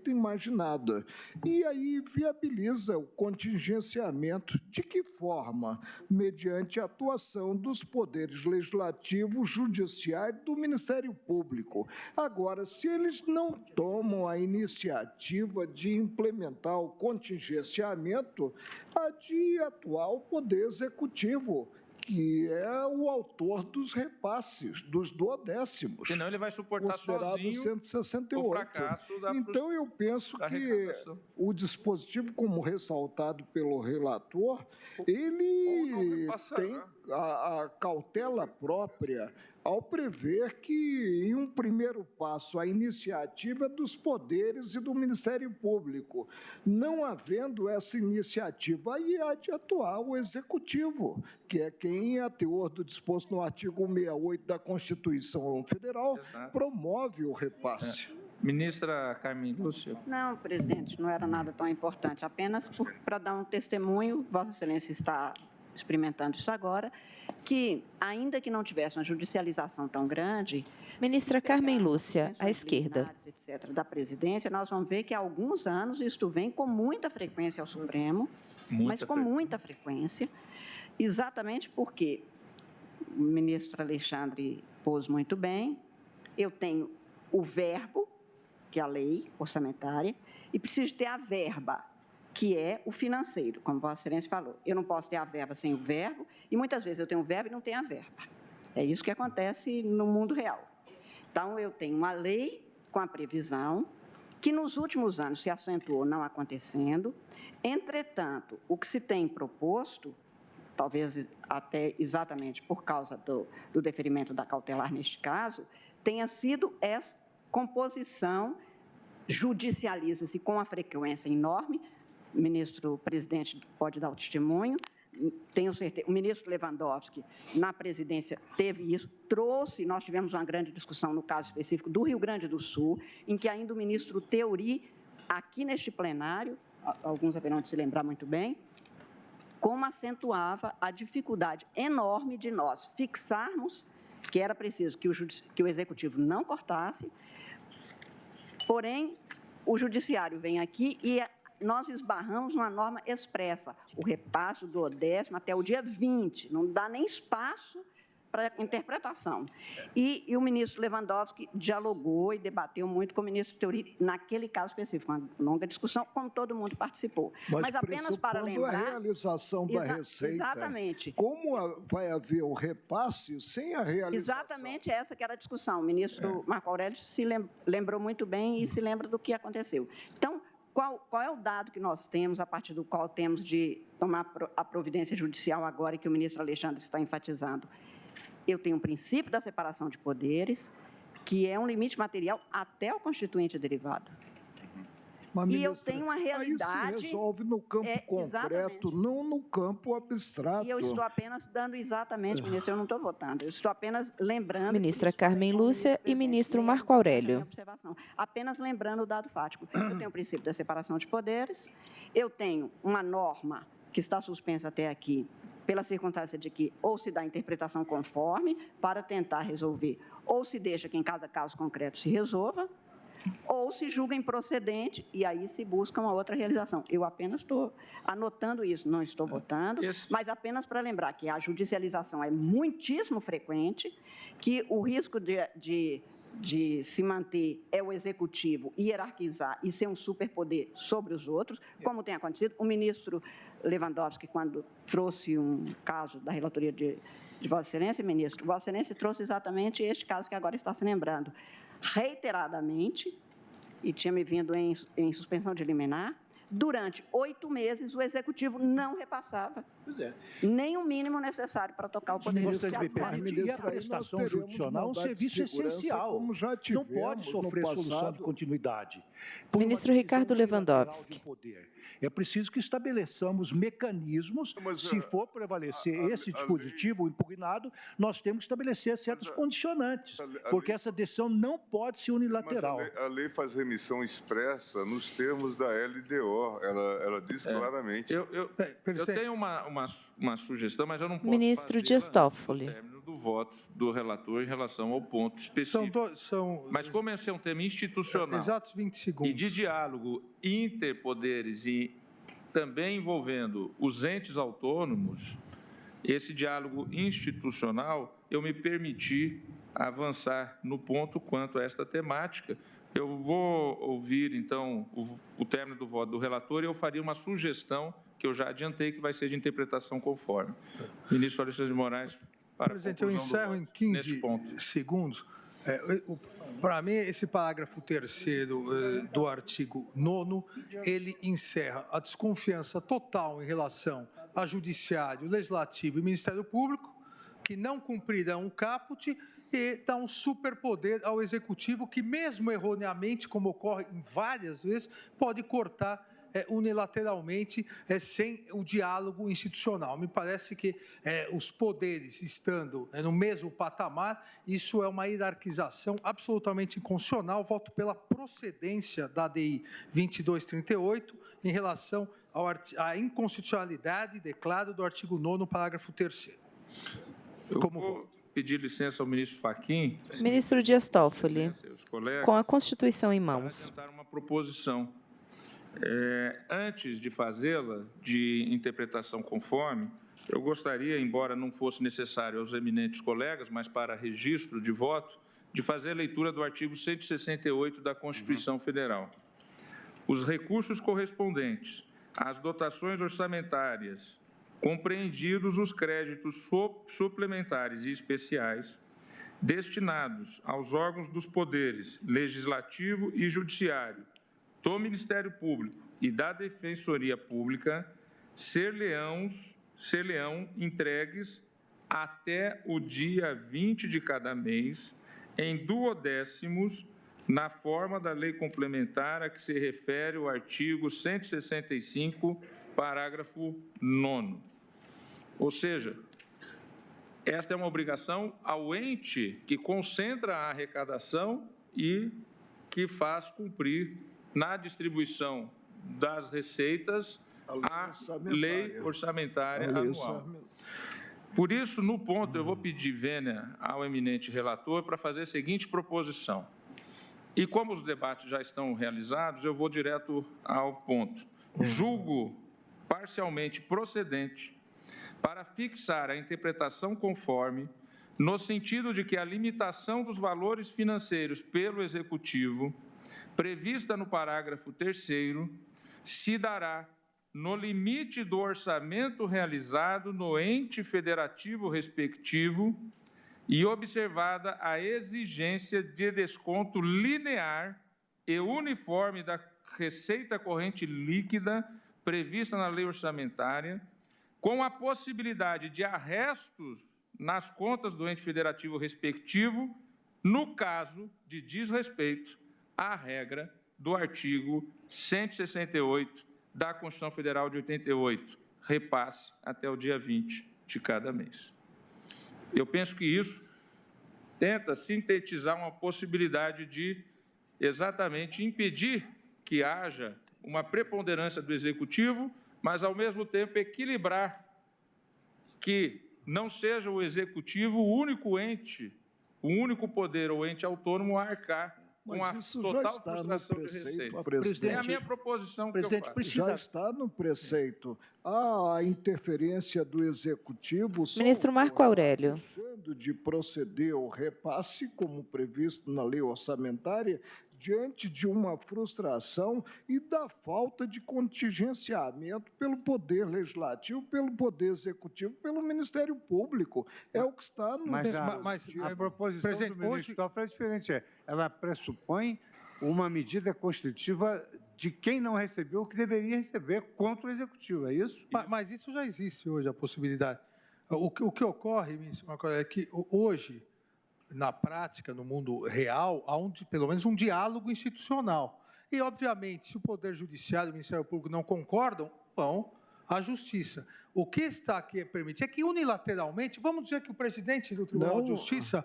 imaginada. E aí viabiliza o contingenciamento. De que forma? Mediante a atuação dos poderes legislativo, judiciário e do Ministério Público. Agora, se eles não tomam a iniciativa de implementar o contingenciamento, há de atuar o Poder Executivo, que é o autor dos repasses, dos duodécimos. Senão ele vai suportar sozinho 168. O fracasso da... Então, eu penso que o dispositivo, como ressaltado pelo relator, ele tem a cautela própria ao prever que, em um primeiro passo, a iniciativa dos poderes e do Ministério Público. Não havendo essa iniciativa, aí há de atuar o Executivo, que é quem, a teor do disposto no artigo 68 da Constituição Federal, promove o repasse. Ministra Carmen Lúcia. Não, presidente, não era nada tão importante. Apenas para dar um testemunho, Vossa Excelência está experimentando isso agora, que, ainda que não tivesse uma judicialização tão grande... Ministra Carmen Lúcia, à esquerda. Etc., da presidência, nós vamos ver que há alguns anos isto vem com muita frequência ao Supremo, muita frequência, exatamente porque o ministro Alexandre pôs muito bem, eu tenho o verbo, que é a lei orçamentária, e preciso ter a verba, que é o financeiro, como Vossa Excelência falou. Eu não posso ter a verba sem o verbo, e muitas vezes eu tenho o verbo e não tenho a verba. É isso que acontece no mundo real. Então, eu tenho uma lei com a previsão, que nos últimos anos se acentuou não acontecendo. Entretanto, o que se tem proposto, talvez até exatamente por causa do deferimento da cautelar neste caso, tenha sido essa composição, judicializa-se com uma frequência enorme. O ministro-presidente pode dar o testemunho, tenho certeza, o ministro Lewandowski, na presidência, teve isso, nós tivemos uma grande discussão no caso específico do Rio Grande do Sul, em que ainda o ministro Theory, aqui neste plenário, alguns haverão de se lembrar muito bem, como acentuava a dificuldade enorme de nós fixarmos que era preciso que o Executivo não cortasse, porém, o Judiciário vem aqui e nós esbarramos numa norma expressa, o repasse do 10º até o dia 20, não dá nem espaço para interpretação. E o ministro Lewandowski dialogou e debateu muito com o ministro Theory, naquele caso específico, uma longa discussão, como todo mundo participou. Mas apenas para lembrar... a realização da receita, exatamente. Como vai haver o repasse sem a realização? Exatamente essa que era a discussão. O ministro Marco Aurélio se lembrou muito bem e se lembra do que aconteceu. Então, qual é o dado que nós temos, a partir do qual temos de tomar a providência judicial agora, e que o ministro Alexandre está enfatizando? Eu tenho um princípio da separação de poderes, que é um limite material até o constituinte derivado. Mas, ministra, e eu tenho uma realidade... Aí se resolve no campo concreto, não no campo abstrato. E eu estou apenas dando exatamente, ministro, eu não estou votando, eu estou apenas lembrando... Ministra Carmen Lúcia e ministro Marco Aurélio. Apenas lembrando o dado fático. Eu tenho o princípio da separação de poderes, eu tenho uma norma que está suspensa até aqui, pela circunstância de que ou se dá interpretação conforme para tentar resolver, ou se deixa que em cada caso concreto se resolva, ou se julga improcedente e aí se busca uma outra realização. Eu apenas estou anotando isso, não estou votando, mas apenas para lembrar que a judicialização é muitíssimo frequente, que o risco de se manter é o Executivo hierarquizar e ser um superpoder sobre os outros, como tem acontecido. O ministro Lewandowski, quando trouxe um caso da relatoria de Vossa Excelência, ministro, Vossa Excelência trouxe exatamente este caso que agora está se lembrando. Reiteradamente, e tinha me vindo em suspensão de liminar, durante 8 meses o Executivo não repassava nem o mínimo necessário para tocar o Poder Judiciário. E a prestação judicial é um serviço essencial, não pode sofrer solução de continuidade. Ministro Ricardo Lewandowski. É preciso que estabeleçamos mecanismos, se for prevalecer esse dispositivo impugnado, nós temos que estabelecer certos condicionantes, porque essa decisão não pode ser unilateral. Mas a lei faz remissão expressa nos termos da LDO, ela diz claramente. Eu tenho uma sugestão, mas eu não posso Ministro Dias Toffoli. No término do voto do relator em relação ao ponto específico. Mas como esse é um tema institucional exatos 20 segundos. E de diálogo interpoderes e também envolvendo os entes autônomos, esse diálogo institucional, eu me permiti avançar no ponto quanto a esta temática. Eu vou ouvir, então, o término do voto do relator e eu faria uma sugestão que eu já adiantei, que vai ser de interpretação conforme. Ministro Alexandre de Moraes, para presidente, eu encerro em 15 segundos. Para mim, esse parágrafo 3º do artigo 9º, ele encerra a desconfiança total em relação a Judiciário, Legislativo e Ministério Público, que não cumprirão o caput e dá um superpoder ao Executivo que, mesmo erroneamente, como ocorre em várias vezes, pode cortar unilateralmente, sem o diálogo institucional. Me parece que os poderes estando no mesmo patamar, isso é uma hierarquização absolutamente inconstitucional. Voto pela procedência da ADI 2238 em relação à inconstitucionalidade, declaro, do artigo 9º, parágrafo 3º. Como voto? Pedir licença ao ministro Fachin. Ministro Dias Toffoli, com a Constituição em mãos. Para apresentar uma proposição. Antes de fazê-la, de interpretação conforme, eu gostaria, embora não fosse necessário aos eminentes colegas, mas para registro de voto, de fazer a leitura do artigo 168 da Constituição Federal. Os recursos correspondentes às dotações orçamentárias, compreendidos os créditos suplementares e especiais, destinados aos órgãos dos poderes legislativo e judiciário, do Ministério Público e da Defensoria Pública, ser-lhe-ão entregues até o dia 20 de cada mês, em duodécimos, na forma da lei complementar a que se refere o artigo 165, parágrafo 9º. Ou seja, esta é uma obrigação ao ente que concentra a arrecadação e que faz cumprir na distribuição das receitas a lei orçamentária anual. Por isso, no ponto, eu vou pedir vênia ao eminente relator para fazer a seguinte proposição. E como os debates já estão realizados, eu vou direto ao ponto. Julgo parcialmente procedente para fixar a interpretação conforme, no sentido de que a limitação dos valores financeiros pelo Executivo, prevista no parágrafo 3º, se dará no limite do orçamento realizado no ente federativo respectivo e observada a exigência de desconto linear e uniforme da receita corrente líquida prevista na lei orçamentária, com a possibilidade de arrestos nas contas do ente federativo respectivo, no caso de desrespeito à regra do artigo 168 da Constituição Federal de 88, repasse até o dia 20 de cada mês. Eu penso que isso tenta sintetizar uma possibilidade de exatamente impedir que haja uma preponderância do Executivo, mas, ao mesmo tempo, equilibrar que não seja o Executivo o único ente, o único poder ou ente autônomo a arcar com a total frustração de receita. É a minha proposição que eu faço. Já está no preceito. A interferência do Executivo... Ministro Marco Aurélio. Deixando de proceder ao repasse, como previsto na lei orçamentária, diante de uma frustração e da falta de contingenciamento pelo Poder Legislativo, pelo Poder Executivo, pelo Ministério Público. É o que está no... Mas a proposição do ministro Toffoli é diferente. Ela pressupõe uma medida constritiva de quem não recebeu o que deveria receber contra o Executivo, é isso? Mas isso já existe hoje, a possibilidade. O que ocorre, ministro Marco Aurélio, é que hoje, na prática, no mundo real, há pelo menos um diálogo institucional. E, obviamente, se o Poder Judiciário e o Ministério Público não concordam, vão à Justiça. O que está aqui permitido é que, unilateralmente, vamos dizer que o presidente do Tribunal de Justiça...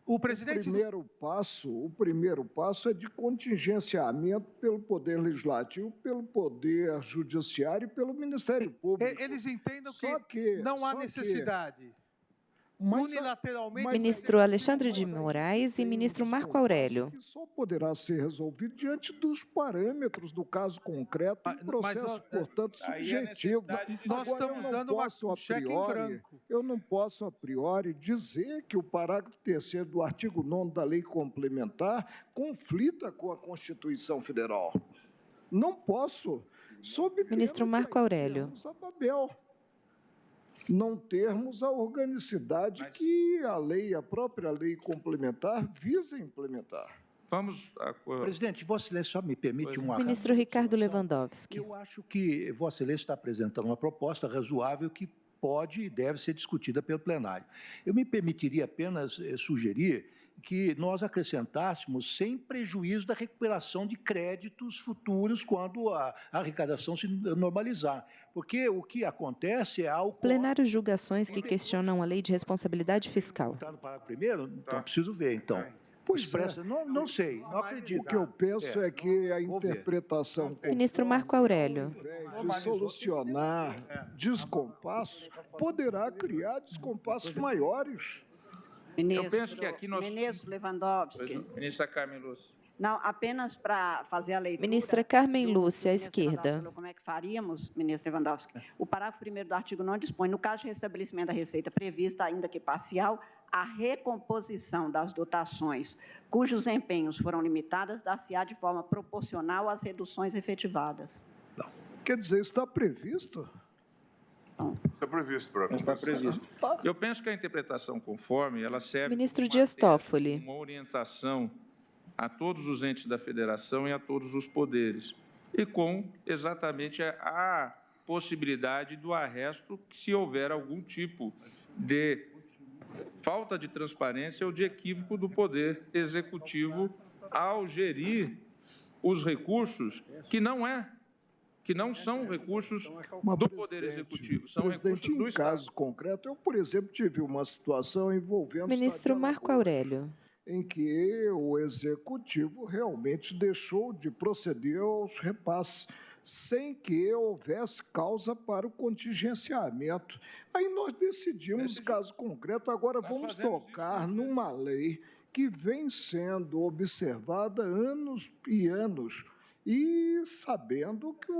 O primeiro passo é de contingenciamento pelo Poder Legislativo, pelo Poder Judiciário e pelo Ministério Público. Eles entendam que não há necessidade... unilateralmente... Ministro Alexandre de Moraes e ministro Marco Aurélio. Que só poderá ser resolvido diante dos parâmetros do caso concreto, um processo, portanto, subjetivo. Nós estamos dando um cheque em branco. Eu não posso, a priori, dizer que o parágrafo 3º do artigo 9º da lei complementar conflita com a Constituição Federal. Não posso. Ministro Marco Aurélio. Não termos a organicidade que a própria lei complementar visa implementar. Vamos... Presidente, Vossa Excelência só me permite uma... Ministro Ricardo Lewandowski. Eu acho que Vossa Excelência está apresentando uma proposta razoável que pode e deve ser discutida pelo plenário. Eu me permitiria apenas sugerir que nós acrescentássemos sem prejuízo da recuperação de créditos futuros quando a arrecadação se normalizar. Porque o que acontece é algo... Plenário julga ações que questionam a lei de responsabilidade fiscal. Está no parágrafo primeiro? Então, preciso ver, então. Pois Expressa, não sei, não acredito. O que eu penso é que a interpretação... Ministro Marco Aurélio. Ao invés de solucionar descompasso, poderá criar descompassos maiores. Eu penso que aqui nós... Ministro Lewandowski. Ministra Carmen Lúcia. Não, apenas para fazer a leitura... Ministra Carmen Lúcia, à esquerda. Como é que faríamos, ministro Lewandowski? O parágrafo 1º do artigo 9 dispõe, no caso de restabelecimento da receita prevista, ainda que parcial, a recomposição das dotações cujos empenhos foram limitadas dar-se-á de forma proporcional às reduções efetivadas. Não. Quer dizer, está previsto? Está previsto, próprio. Está previsto. Eu penso que a interpretação conforme, ela serve... Ministro Dias Toffoli. Uma orientação a todos os entes da federação e a todos os poderes, e com exatamente a possibilidade do arresto se houver algum tipo de falta de transparência ou de equívoco do Poder Executivo ao gerir os recursos que não são recursos do Poder Executivo, são recursos do Estado. Em caso concreto, eu, por exemplo, tive uma situação envolvendo... Ministro Marco Aurélio. Em que o Executivo realmente deixou de proceder aos repasses, sem que houvesse causa para o contingenciamento. Aí nós decidimos, caso concreto, agora vamos tocar numa lei que vem sendo observada anos e anos, e sabendo que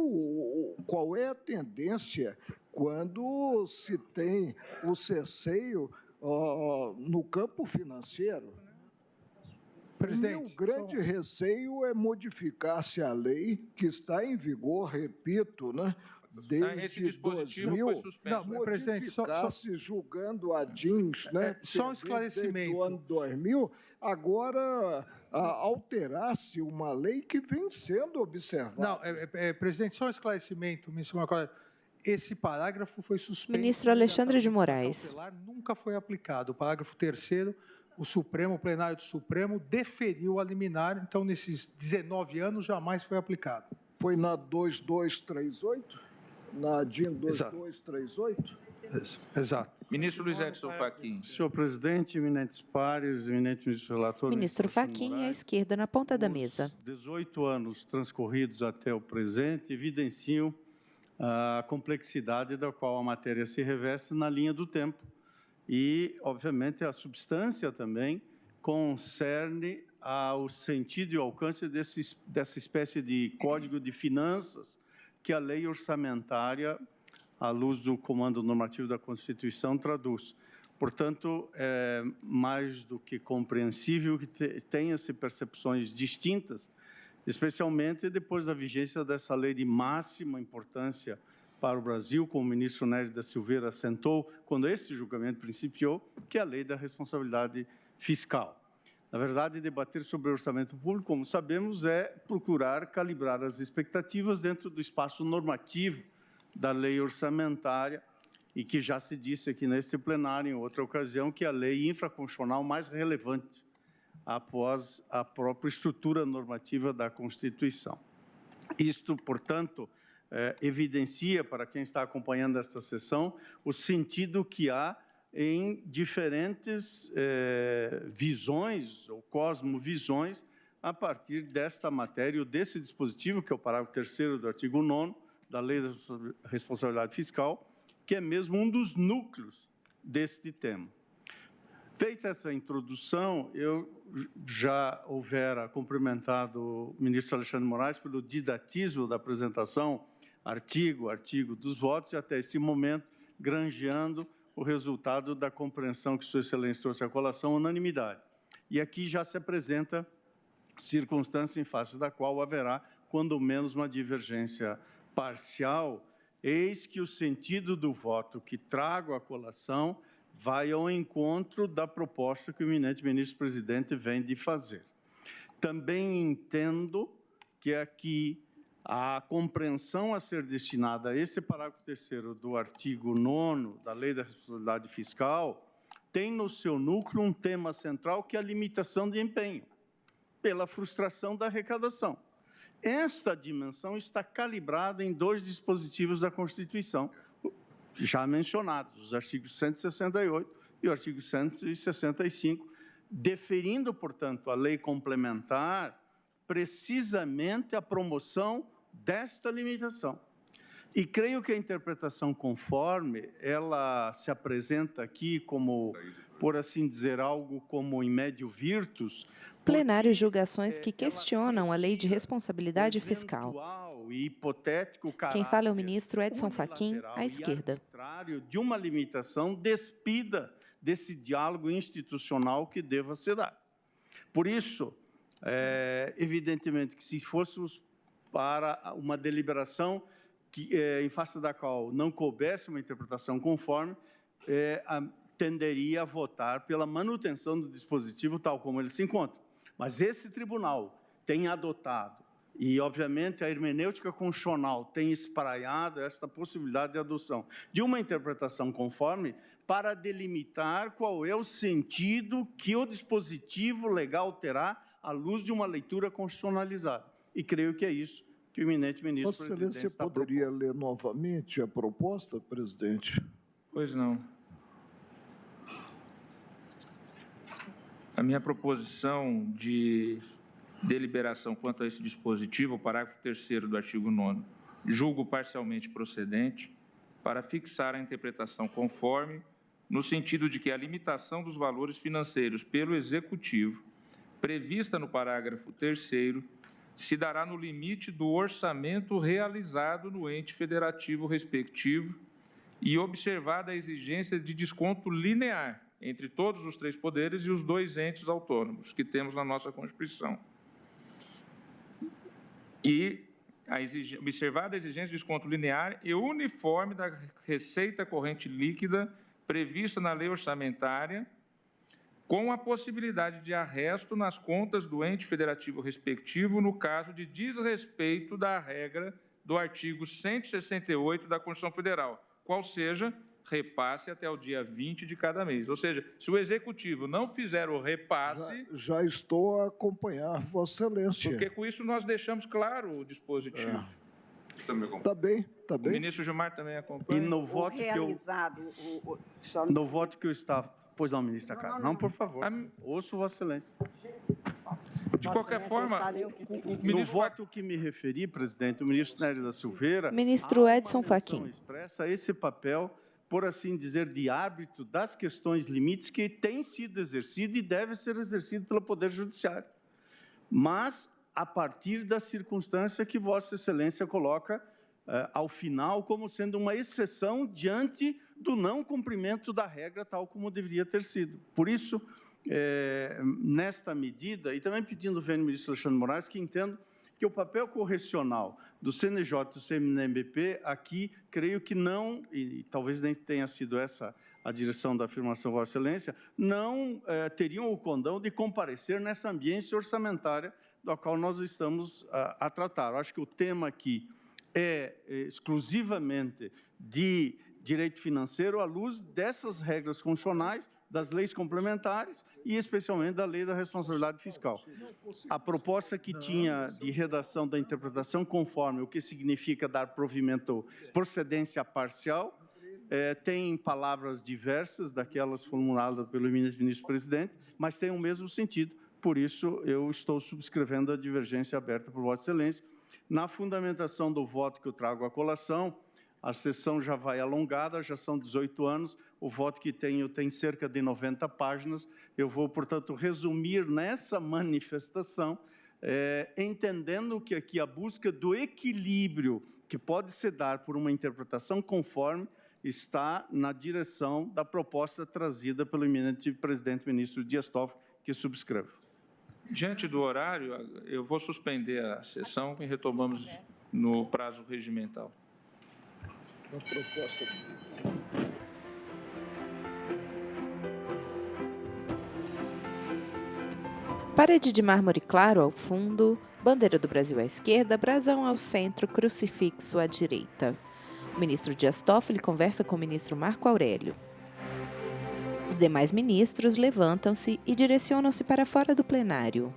qual é a tendência quando se tem o cerceio no campo financeiro. Presidente, o meu grande receio é modificar-se a lei que está em vigor, repito, né, desde 2000, modificar-se julgando a DINS, né, só um esclarecimento. Do ano 2000, agora alterar-se uma lei que vem sendo observada. Não, presidente, só um esclarecimento, ministro Marco Aurélio. Esse parágrafo foi suspenso. Ministro Alexandre de Moraes. Nunca foi aplicado. O parágrafo 3º, o plenário do Supremo deferiu a liminar, então, nesses 19 anos, jamais foi aplicado. Foi na 2238? Na DIN 2238? Exato. Ministro Luiz Edson Fachin. Senhor presidente, eminentes pares, eminente ministro relator... Ministro Fachin, à esquerda, na ponta da mesa. 18 anos transcorridos até o presente evidenciam a complexidade da qual a matéria se reveste na linha do tempo. E, obviamente, a substância também concerne ao sentido e alcance dessa espécie de código de finanças que a lei orçamentária, à luz do comando normativo da Constituição, traduz. Portanto, é mais do que compreensível que tenha-se percepções distintas, especialmente depois da vigência dessa lei de máxima importância para o Brasil, como o ministro Nery da Silveira assentou, quando esse julgamento principiou, que é a lei da responsabilidade fiscal. Na verdade, debater sobre o orçamento público, como sabemos, é procurar calibrar as expectativas dentro do espaço normativo da lei orçamentária, e que já se disse aqui neste plenário, em outra ocasião, que é a lei infraconstitucional mais relevante após a própria estrutura normativa da Constituição. Isto, portanto, evidencia para quem está acompanhando esta sessão o sentido que há em diferentes visões ou cosmovisões a partir desta matéria, ou desse dispositivo, que é o parágrafo 3º do artigo 9º da Lei da Responsabilidade Fiscal, que é mesmo um dos núcleos deste tema. Feita essa introdução, eu já houvera cumprimentado o ministro Alexandre de Moraes pelo didatismo da apresentação, artigo dos votos, e até esse momento, granjeando o resultado da compreensão que Sua Excelência trouxe à colação, unanimidade. E aqui já se apresenta circunstância em face da qual haverá, quando menos, uma divergência parcial, eis que o sentido do voto que trago à colação vai ao encontro da proposta que o eminente ministro-presidente vem de fazer. Também entendo que aqui a compreensão a ser destinada a esse parágrafo 3º do artigo 9º da Lei da Responsabilidade Fiscal tem no seu núcleo um tema central que é a limitação de empenho, pela frustração da arrecadação. Esta dimensão está calibrada em 2 dispositivos da Constituição, já mencionados, os artigos 168 e o artigo 165, deferindo, portanto, a lei complementar precisamente a promoção desta limitação. E creio que a interpretação conforme ela se apresenta aqui como, por assim dizer, algo como in médio virtus. Plenário julga ações que questionam a lei de responsabilidade fiscal. E hipotético Quem fala é o ministro Edson Fachin, à esquerda. De uma limitação despida desse diálogo institucional que deva ser dado. Por isso, evidentemente que se fôssemos para uma deliberação em face da qual não coubesse uma interpretação conforme, tenderia a votar pela manutenção do dispositivo tal como ele se encontra. Mas esse tribunal tem adotado, e obviamente a hermenêutica constitucional tem espraiado esta possibilidade de adoção de uma interpretação conforme para delimitar qual é o sentido que o dispositivo legal terá à luz de uma leitura constitucionalizada. E creio que é isso que o eminente ministro Vossa Excelência poderia ler novamente a proposta, presidente? Pois não. A minha proposição de deliberação quanto a esse dispositivo, o parágrafo 3º do artigo 9º, julgo parcialmente procedente para fixar a interpretação conforme, no sentido de que a limitação dos valores financeiros pelo Executivo, prevista no parágrafo 3º, se dará no limite do orçamento realizado no ente federativo respectivo e observada a exigência de desconto linear entre todos os 3 poderes e os 2 entes autônomos que temos na nossa Constituição. E observada a exigência de desconto linear e uniforme da receita corrente líquida prevista na lei orçamentária, com a possibilidade de arresto nas contas do ente federativo respectivo no caso de desrespeito da regra do artigo 168 da Constituição Federal, qual seja, repasse até o dia 20 de cada mês. Ou seja, se o Executivo não fizer o repasse... Já estou a acompanhar, Vossa Excelência. Porque com isso nós deixamos claro o dispositivo. Está bem, está bem. O ministro Gilmar também acompanha. E no voto que eu estava... Pois não, ministra Carla. Não, por favor. Ouço Vossa Excelência. De qualquer forma, no voto que me referi, presidente, o ministro Nery da Silveira... Ministro Edson Fachin. ...expressa esse papel, por assim dizer, de árbitro das questões limites que tem sido exercido e deve ser exercido pelo Poder Judiciário. Mas, a partir da circunstância que Vossa Excelência coloca ao final como sendo uma exceção diante do não cumprimento da regra tal como deveria ter sido. Por isso, nesta medida, e também pedindo ao ministro Alexandre de Moraes, que entendo que o papel correcional do CNJ e do CNMP aqui, creio que não, e talvez nem tenha sido essa a direção da afirmação Vossa Excelência, não teriam o condão de comparecer nessa ambiência orçamentária da qual nós estamos a tratar. Eu acho que o tema aqui é exclusivamente de direito financeiro à luz dessas regras constitucionais, das leis complementares e, especialmente, da lei da responsabilidade fiscal. A proposta que tinha de redação da interpretação conforme, o que significa dar provimento, procedência parcial, tem palavras diversas daquelas formuladas pelo eminente ministro-presidente, mas tem o mesmo sentido. Por isso, eu estou subscrevendo a divergência aberta por Vossa Excelência. Na fundamentação do voto que eu trago à colação, a sessão já vai alongada, já são 18 anos, o voto que tenho tem cerca de 90 páginas. Eu vou, portanto, resumir nessa manifestação, entendendo que aqui a busca do equilíbrio que pode se dar por uma interpretação conforme está na direção da proposta trazida pelo eminente presidente ministro Dias Toffoli, que subscrevo. Diante do horário, eu vou suspender a sessão e retomamos no prazo regimental. A proposta... Parede de mármore claro ao fundo, bandeira do Brasil à esquerda, brasão ao centro, crucifixo à direita. O ministro Dias Toffoli conversa com o ministro Marco Aurélio. Os demais ministros levantam-se e direcionam-se para fora do plenário.